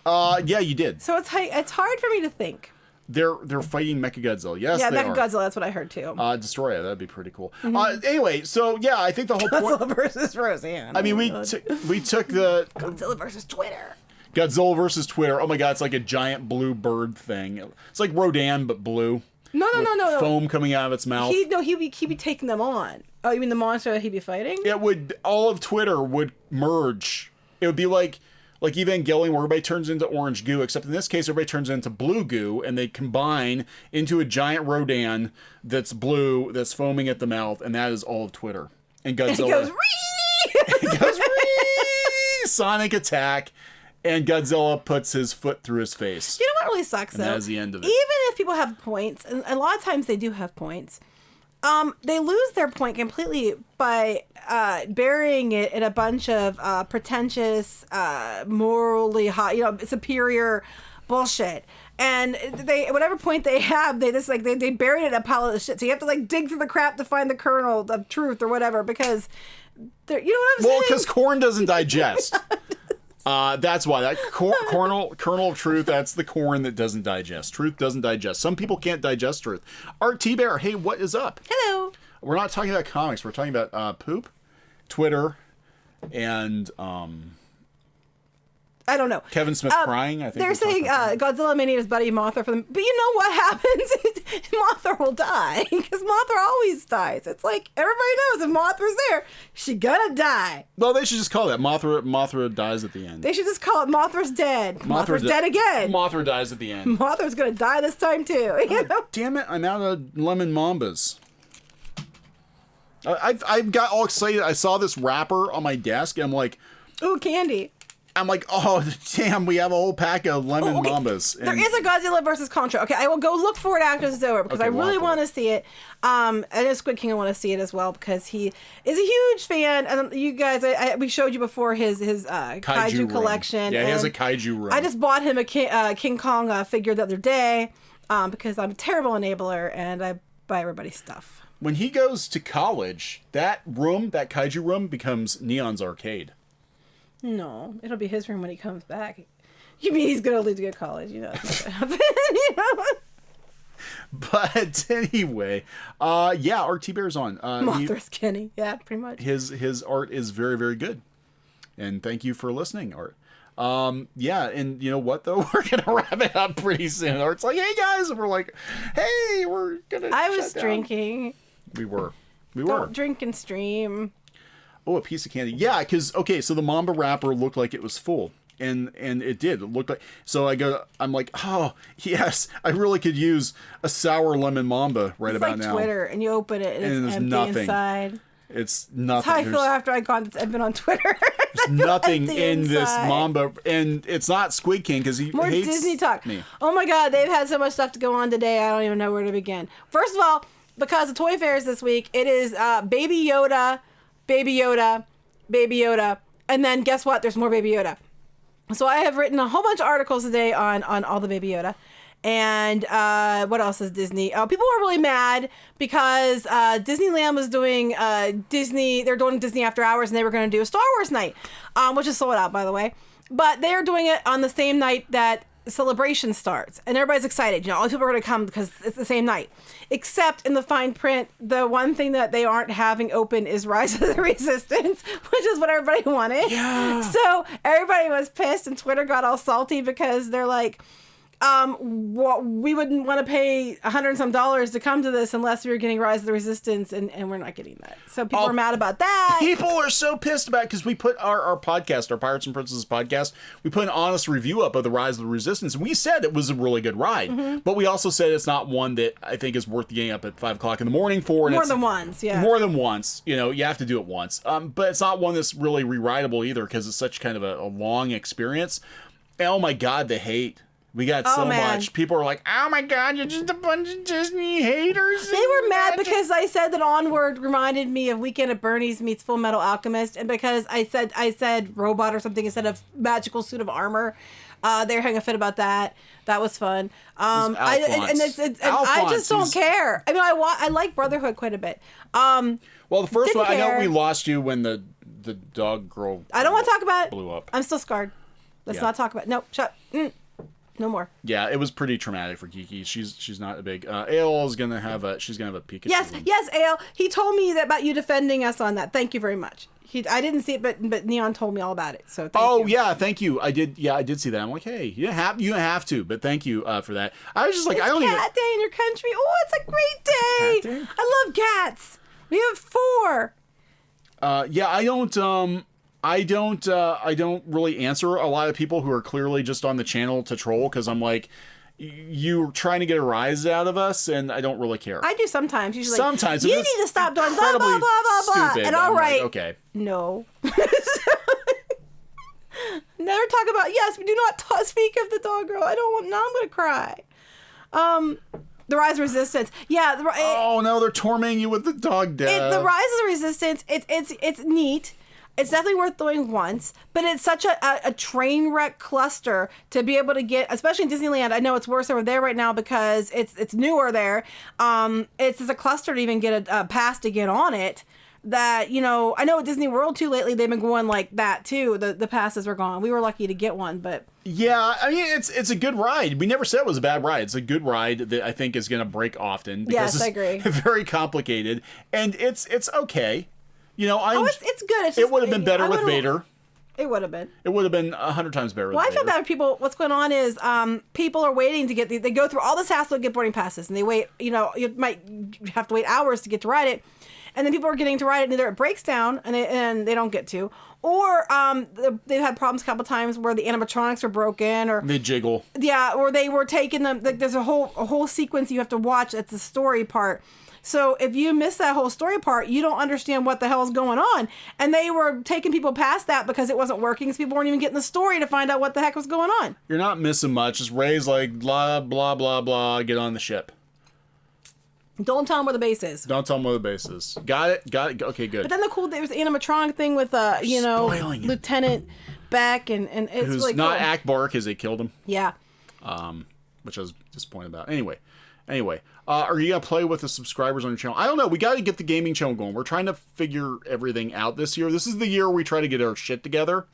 Yeah, you did. So it's hard for me to think. They're fighting Mechagodzilla. Yes, yeah, they Mechagodzilla. That's what I heard too. Destroy it. That'd be pretty cool. Anyway, so yeah, I think the whole point. Godzilla versus Roseanne. I mean, we took the Godzilla versus Twitter. Godzilla versus Twitter. Oh my God, it's like a giant blue bird thing. It's like Rodan but blue. No. Foam coming out of its mouth. He'd be taking them on. Oh, you mean the monster that he'd be fighting? All of Twitter would merge. It would be like Evangelion, where everybody turns into orange goo, except in this case, everybody turns into blue goo, and they combine into a giant Rodan that's blue, that's foaming at the mouth, and that is all of Twitter. And Godzilla. He goes, Ree! He goes, Ree! Sonic attack, and Godzilla puts his foot through his face. You know what really sucks, though? And that is the end of it. Even if people have points, and a lot of times they do have points, they lose their point completely by burying it in a bunch of pretentious, morally high, superior bullshit. And whatever point they have, they just they buried it in a pile of shit. So you have to dig through the crap to find the kernel of truth or whatever, because you know what I'm saying? Well, because corn doesn't digest. That's why that kernel of truth. That's the corn that doesn't digest. Truth doesn't digest. Some people can't digest truth. Art T Bear, hey, what is up? Hello. We're not talking about comics. We're talking about poop, Twitter, and I don't know. Kevin Smith crying. I think they're saying Godzilla may need his buddy Mothra for them, but you know what happens? Mothra will die because Mothra always dies. It's like everybody knows if Mothra's there, she's gonna die. Well, they should just call it Mothra dies at the end. They should just call it Mothra's dead. Mothra's dead again. Mothra dies at the end. Mothra's gonna die this time too. You know? Damn it! I'm out of lemon mambas. I got all excited. I saw this wrapper on my desk, and I'm like, ooh, candy. I'm like, oh damn, we have a whole pack of lemon mambas. There is a Godzilla versus Contra. Okay, I will go look for it after this is over because I really want to see it. And as Squid King, I want to see it as well because he is a huge fan. And you guys, we showed you before his kaiju collection. Yeah, he has a kaiju room. I just bought him a King Kong figure the other day because I'm a terrible enabler and I buy everybody's stuff. When he goes to college, that kaiju room becomes Neon's arcade. No, it'll be his room when he comes back. You mean he's gonna leave to go to college? You know that's not gonna happen. You know. But anyway, Art T Bear's on. Mothra's Kenny, yeah, pretty much. His art is very, very good, and thank you for listening, Art. And you know what though, we're gonna wrap it up pretty soon. Art's like, hey guys, and we're like, hey, we're gonna. I was drinking. We were. Don't drink and stream. Oh, a piece of candy. Yeah, because, okay, so the Mamba wrapper looked like it was full. And it did. It looked like... So I'm like, oh, yes, I really could use a sour lemon Mamba right about now. It's like Twitter, and you open it, and it's empty nothing inside. It's nothing. That's how I feel after I've been on Twitter. There's nothing in this Mamba. And it's not Squid King, because he More hates Disney talk. me. Oh, my God, they've had so much stuff to go on today, I don't even know where to begin. First of all, because of Toy Fairs this week, it is Baby Yoda, Baby Yoda, Baby Yoda, and then guess what? There's more Baby Yoda. So I have written a whole bunch of articles today on all the Baby Yoda. And what else is Disney? People were really mad because Disneyland was doing they're doing Disney After Hours, and they were going to do a Star Wars night, which is sold out, by the way. But they are doing it on the same night that Celebration starts, and everybody's excited. You know, all the people are going to come because it's the same night. Except in the fine print, the one thing that they aren't having open is Rise of the Resistance, which is what everybody wanted. Yeah. So everybody was pissed, and Twitter got all salty because they're like, we wouldn't want to pay $100 and some to come to this unless we were getting Rise of the Resistance, and we're not getting that. So people are mad about that. People are so pissed about it because we put our podcast, our Pirates and Princesses podcast, we put an honest review up of the Rise of the Resistance, and we said it was a really good ride. But we also said it's not one that I think is worth getting up at 5 o'clock in the morning for. More than once, yeah. More than once. You know, you have to do it once. But it's not one that's really rewritable either because it's such kind of a long experience. And oh my God, the hate. We got so much. People are like, oh my God, you're just a bunch of Disney haters. They were mad because I said that Onward reminded me of Weekend at Bernie's meets Full Metal Alchemist. And because I said robot or something instead of magical suit of armor. They're having a fit about that. That was fun. I just don't care. I mean, I like Brotherhood quite a bit. Well, the first one, I know we lost you when the dog girl I don't want to talk about it. Blew up. I'm still scarred. Let's not talk about it. Nope, shut. No more. Yeah, it was pretty traumatic for Kiki. She's not a big. AL is gonna have a Pikachu. Yes, AL. He told me about you defending us on that. Thank you very much. I didn't see it, but Neon told me all about it. So thank you. Yeah, thank you. I did see that. I'm like, hey, you don't have to, but thank you for that. I was just like, it's I don't even. Cat Day in your country. Oh, it's a great day. I love cats. We have 4. I don't really answer a lot of people who are clearly just on the channel to troll because I'm like, you're trying to get a rise out of us, and I don't really care. I do sometimes. Usually, sometimes you need to stop doing blah blah blah blah blah. Stupid. And all right, like, okay, no. Never talk about. Yes, we do not speak of the dog girl. I don't want. Now I'm gonna cry. The Rise of Resistance. Yeah. Oh no, they're tormenting you with the dog death. The Rise of the Resistance. It's neat. It's definitely worth doing once, but it's such a train wreck cluster to be able to get, especially in Disneyland. I know it's worse over there right now because it's newer there. It's a cluster to even get a pass to get on it. That, you know, I know at Disney World too lately they've been going like that too. The passes were gone. We were lucky to get one, but yeah, I mean it's a good ride. We never said it was a bad ride. It's a good ride that I think is going to break often because I agree. It's very complicated and it's okay. You know, it's good. It's just, it would have been better with Vader. It would have been. It would have been 100 times better with Vader. Vader. I feel bad for people. What's going on is people are waiting to get they go through all this hassle to get boarding passes, and they wait. You know, you might have to wait hours to get to ride it, and then people are getting to ride it, and either it breaks down and they don't get to, or they've had problems a couple times where the animatronics are broken, or they jiggle. Yeah, or they were taking them. There's a whole sequence you have to watch. It's the story part. So if you miss that whole story part, you don't understand what the hell is going on. And they were taking people past that because it wasn't working, so people weren't even getting the story to find out what the heck was going on. You're not missing much. Just Ray's like, blah, blah, blah, blah, get on the ship. Don't tell them where the base is. Don't tell them where the base is. Got it? Got it? Okay, good. But then there was the animatronic thing with, Lieutenant Beck, and it's who's really cool. not Akbar because they killed him. Yeah. Which I was disappointed about. Anyway, are you gonna play with the subscribers on your channel? I don't know. We got to get the gaming channel going. We're trying to figure everything out this year. This is the year we try to get our shit together.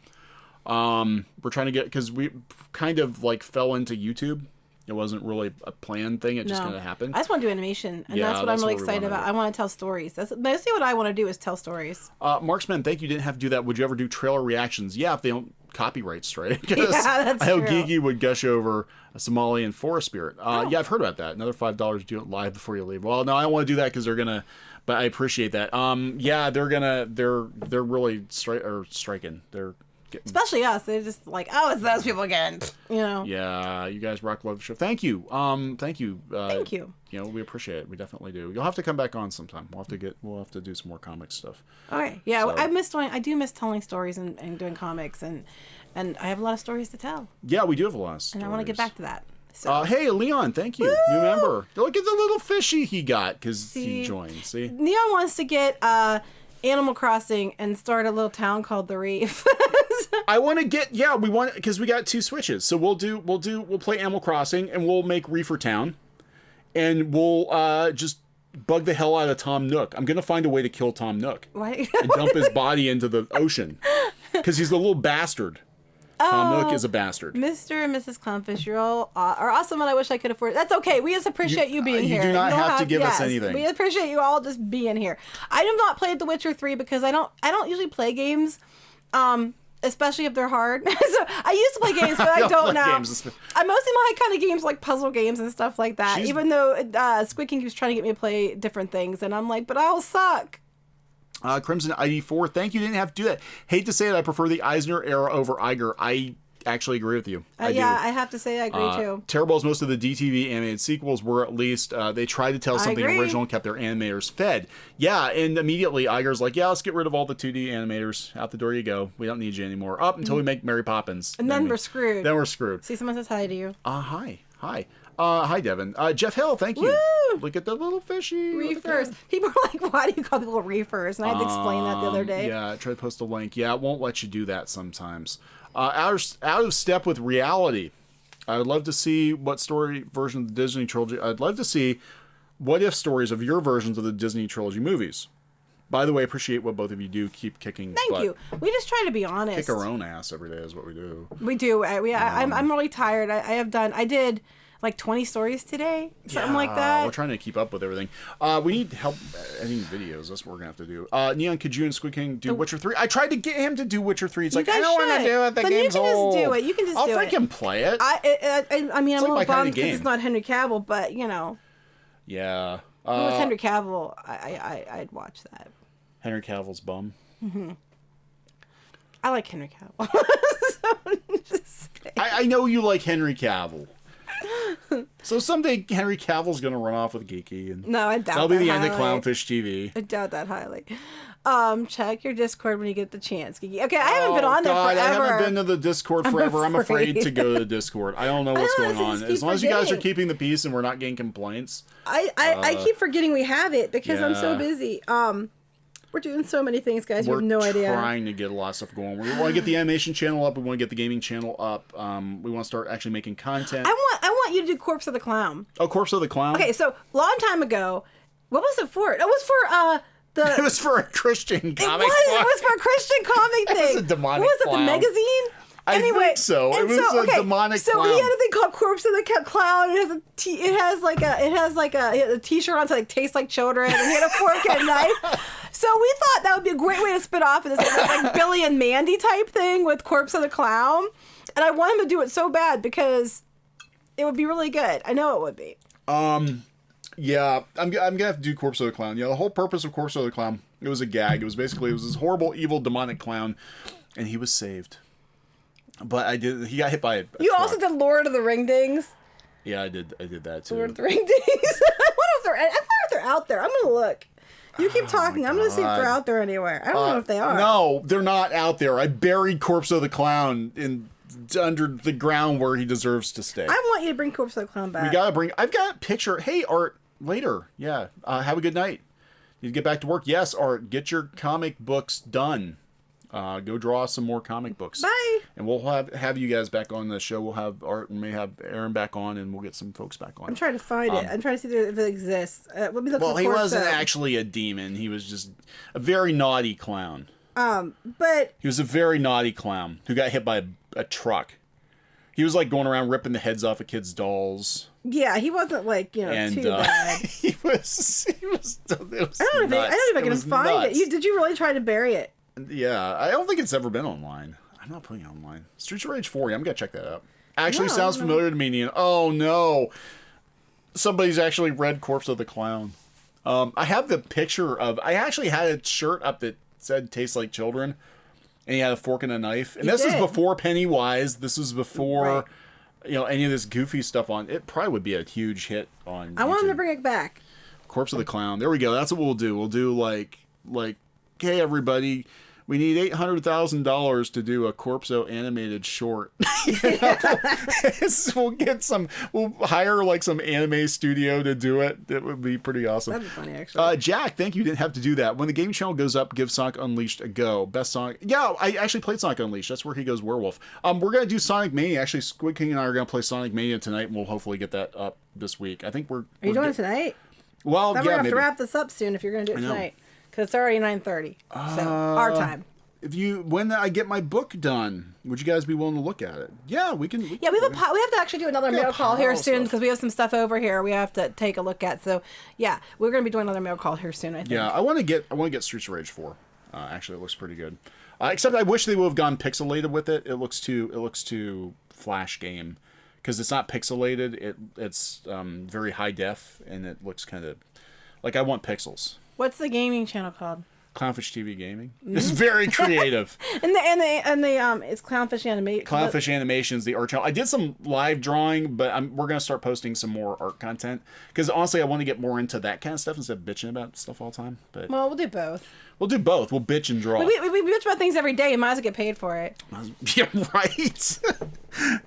We're trying to get, because we kind of like fell into YouTube. It wasn't really a planned thing. It just kind of happened. I just want to do animation, and that's what I'm really excited about. I want to tell stories. That's mostly what I want to do, is tell stories. Marksman, thank you. Didn't have to do that. Would you ever do trailer reactions? Yeah, if they don't copyright strike. Yeah, that's I know true. Geeky would gush over a Somalian forest spirit. Yeah, I've heard about that. Another $5 do it live before you leave. Well, no, I don't want to do that because they're gonna. But I appreciate that. Yeah, they're gonna. They're really striking. They're. Especially us. They're just like, oh, it's those people again. You know. Yeah, you guys rock, love the show. Thank you. Thank you. Thank you. You know, we appreciate it. We definitely do. You'll have to come back on sometime. We'll have to do some more comic stuff. Okay. Yeah, so, I do miss telling stories and doing comics, and I have a lot of stories to tell. Yeah, we do have a lot of stories. And I want to get back to that. So. Hey, Leon, thank you. Woo! New member. Look at the little fishy he got because he joined. See? Neon wants to get Animal Crossing and start a little town called the Reef. I want to get, we want, because we got 2 Switches. So we'll play Animal Crossing and we'll make Reefer Town and we'll just bug the hell out of Tom Nook. I'm going to find a way to kill Tom Nook. Why? And dump his body into the ocean because he's the little bastard. Tom Nook is a bastard. Mr. and Mrs. Clownfish, you all are awesome, and I wish I could afford it. That's okay. We just appreciate you being here. You do not have to give us anything. We appreciate you all just being here. I have not played The Witcher 3 because I don't usually play games, especially if they're hard. So I used to play games, but I don't now. I mostly like kind of games like puzzle games and stuff like that. Even though Squid King was trying to get me to play different things, and I'm like, but I'll suck. Crimson ID4, thank you. Didn't have to do that. Hate to say it, I prefer the Eisner era over Iger. I actually agree with you. I have to say I agree too. Terrible as most of the DTV animated sequels were, at least they tried to tell something original and kept their animators fed. Yeah, and immediately Iger's like, yeah, let's get rid of all the 2D animators. Out the door you go. We don't need you anymore. Up until we make Mary Poppins. And then we're screwed. Then we're screwed. See, someone says hi to you. Hi. Hi, Devin. Jeff Hill, thank you. Woo! Look at the little fishy. Reefers. People are like, why do you call people reefers? And I had to explain that the other day. Yeah, try to post a link. Yeah, it won't let you do that sometimes. Out of step with reality. I would love to see what story version of the Disney trilogy. I'd love to see what if stories of your versions of the Disney trilogy movies. By the way, I appreciate what both of you do. Keep kicking butt. Thank you. We just try to be honest. Kick our own ass every day is what we do. We do. I'm really tired. I did like 20 stories today, something like that. We're trying to keep up with everything. We need help editing videos. That's what we're going to have to do. Neon, could you and Squid King do Witcher 3? I tried to get him to do Witcher 3. It's like, I don't want to do it. The game's old. You can just do it. You can just do it. I'll freaking play it. I mean, I'm a little bummed because it's not Henry Cavill, but, you know. Yeah. If it was Henry Cavill, I'd watch that. Henry Cavill's bum? Mm-hmm. I like Henry Cavill. I know you like Henry Cavill. So someday Henry Cavill's gonna run off with Geeky, and no, I doubt that'll be the end of Clownfish TV. I doubt that highly. Check your Discord when you get the chance, Geeky. Okay, I haven't been on there forever. I haven't been to the Discord forever. I'm afraid to go to the Discord. I don't know what's going on. As long as you guys are keeping the peace and we're not getting complaints. I keep forgetting we have it because I'm so busy. We're doing so many things, guys. You have no idea. We're trying to get a lot of stuff going. We want to get the animation channel up. We want to get the gaming channel up. We want to start actually making content. I want you to do Corpse of the Clown. Oh, Corpse of the Clown? Okay, so long time ago, what was it for? It was for It was for a Christian comic. It was for a Christian comic thing. It was a demonic What was it, clown. the magazine? I think so. It was a demonic clown. So he had a thing called Corpse of the Clown. It has like a T-shirt on, so it tastes like children. And he had a fork and a knife. So we thought that would be a great way to spin off of this like Billy and Mandy type thing with Corpse of the Clown. And I want him to do it so bad because it would be really good. I know it would be. Yeah, I'm gonna have to do Corpse of the Clown. Yeah, the whole purpose of Corpse of the Clown, it was a gag. It was this horrible, evil, demonic clown, and he was saved. But he got hit by a You truck. also did Lord of the Ring Dings? Yeah, I did that too. Lord of the Ring Dings? I thought they're out there. I'm gonna look. You keep talking. I'm gonna see if they're out there anywhere. I don't know if they are. No, they're not out there. I buried Corpse of the Clown under the ground where he deserves to stay. I want you to bring Corpse of the Clown back. I've got a picture. Hey, Art, later. Yeah. Have a good night. You get back to work. Yes, Art, get your comic books done. Go draw some more comic books. Bye. And we'll have you guys back on the show. We'll have Art and may have Aaron back on, and we'll get some folks back on. I'm trying to find it. I'm trying to see if it exists. Let me look. Well, he wasn't actually a demon. He was just a very naughty clown. But he was a very naughty clown who got hit by a truck. He was like going around ripping the heads off of kids' dolls. Yeah, he wasn't like, too bad. He was. It was I don't know if I can find it. Did you really try to bury it? Yeah, I don't think it's ever been online. I'm not putting it online. Streets of Rage 4, I'm gonna check that out. Actually, sounds familiar to me, Ian. Oh no, somebody's actually read Corpse of the Clown. I have the picture of. I actually had a shirt up that said "Tastes like Children," and he had a fork and a knife. And this is before Pennywise. This was before, any of this goofy stuff on. It probably would be a huge hit on. I want him to bring it back. Corpse of the Clown. There we go. That's what we'll do. We'll do like, hey everybody, we need $800,000 to do a Corpso animated short. We'll hire like some anime studio to do it. It would be pretty awesome. That'd be funny, actually. Jack, thank you. Didn't have to do that. When the game channel goes up, give Sonic Unleashed a go. Best Sonic. Yeah, I actually played Sonic Unleashed. That's where he goes werewolf. We're going to do Sonic Mania. Actually, Squid King and I are going to play Sonic Mania tonight, and we'll hopefully get that up this week. I think we're... Are you doing it tonight? Well, then we're going to have to wrap this up soon if you're going to do it tonight. Because it's already 9:30, so our time. When I get my book done, would you guys be willing to look at it? Yeah, we can. We have to actually do another mail call here soon because we have some stuff over here we have to take a look at. So yeah, we're going to be doing another mail call here soon. I think. Yeah, I want to get Streets of Rage 4. Actually, it looks pretty good. Except I wish they would have gone pixelated with it. It looks too Flash game because it's not pixelated. It's very high def and it looks kind of like I want pixels. What's the gaming channel called? Clownfish TV Gaming. It's very creative. and it's Clownfish Animation. Clownfish Animation's the art channel. I did some live drawing, but we're gonna start posting some more art content because honestly, I want to get more into that kind of stuff instead of bitching about stuff all the time. But we'll do both. We'll do both. We'll bitch and draw. We bitch about things every day. You might as well get paid for it. Yeah, right.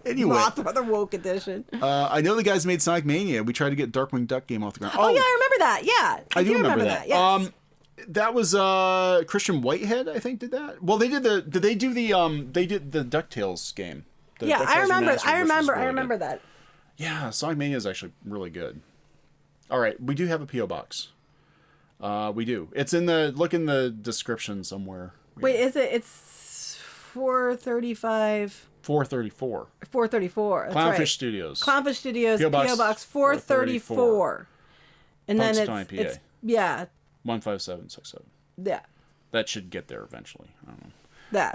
Anyway, Mothra the woke edition. I know the guys made Sonic Mania. We tried to get Darkwing Duck game off the ground. Oh yeah, I remember that. Yeah, I do remember that. Yes. That was Christian Whitehead, I think, did that. Well, they did the DuckTales game. I remember that. Yeah, Sonic Mania is actually really good. All right, we do have a PO box. We do. It's look in the description somewhere. Wait, is it? It's 435. 434. 434. Clownfish right. Studios. Clownfish Studios. PO Box 434. And then it's 15767. Yeah. That should get there eventually. I don't know. That.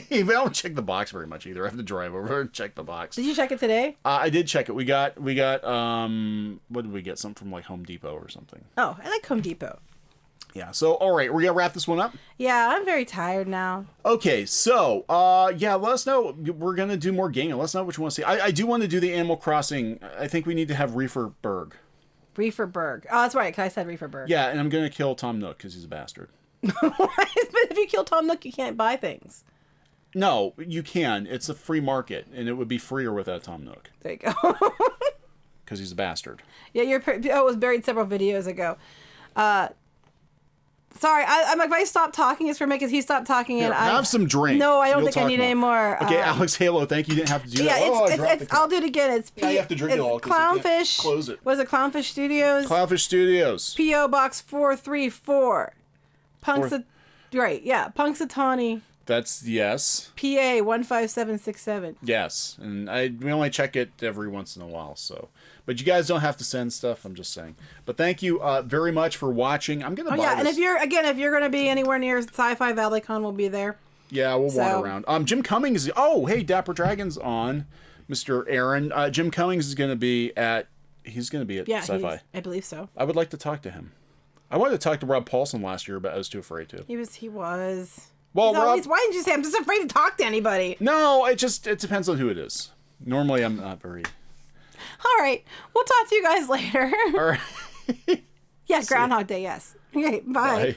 I don't check the box very much either. I have to drive over and check the box. Did you check it today? I did check it. We got what did we get? Something from like Home Depot or something. Oh, I like Home Depot. Yeah. So, all right, we're gonna wrap this one up. Yeah, I'm very tired now. Okay, so let us know. We're gonna do more gaming. Let us know what you want to see. I do want to do the Animal Crossing. I think we need to have Reeferberg. Reeferberg. Oh, that's right. Cause I said Reeferberg. Yeah, and I'm gonna kill Tom Nook because he's a bastard. But if you kill Tom Nook, you can't buy things. No, you can. It's a free market, and it would be freer without Tom Nook. There you go. Because he's a bastard. Yeah, it was buried several videos ago. Sorry, I'm like, if I stop talking, it's for me because he stopped talking. Here, have some drink. No, I don't think I need any more. Okay, Alex Halo, thank you. You didn't have to do that. It's I'll do it again. It's you have to drink it all. Clownfish. Close it. Was it Clownfish Studios? Clownfish Studios. PO Box 434. Punxsutawney. That's yes. PA 15767. Yes, and we only check it every once in a while, so. But you guys don't have to send stuff. I'm just saying. But thank you very much for watching. I'm gonna. And if you're gonna be anywhere near Sci-Fi ValleyCon, we'll be there. Yeah, we'll wander around. Jim Cummings. Oh, hey, Dapper Dragon's on. Mr. Aaron. Jim Cummings is gonna be at. He's gonna be at Sci-Fi. I believe so. I would like to talk to him. I wanted to talk to Rob Paulson last year, but I was too afraid to. He was. Well, why didn't you say I'm just afraid to talk to anybody? No, it depends on who it is. Normally, I'm not very. All right, we'll talk to you guys later. All right. Yeah, Groundhog Day, yes. Okay, bye. Bye.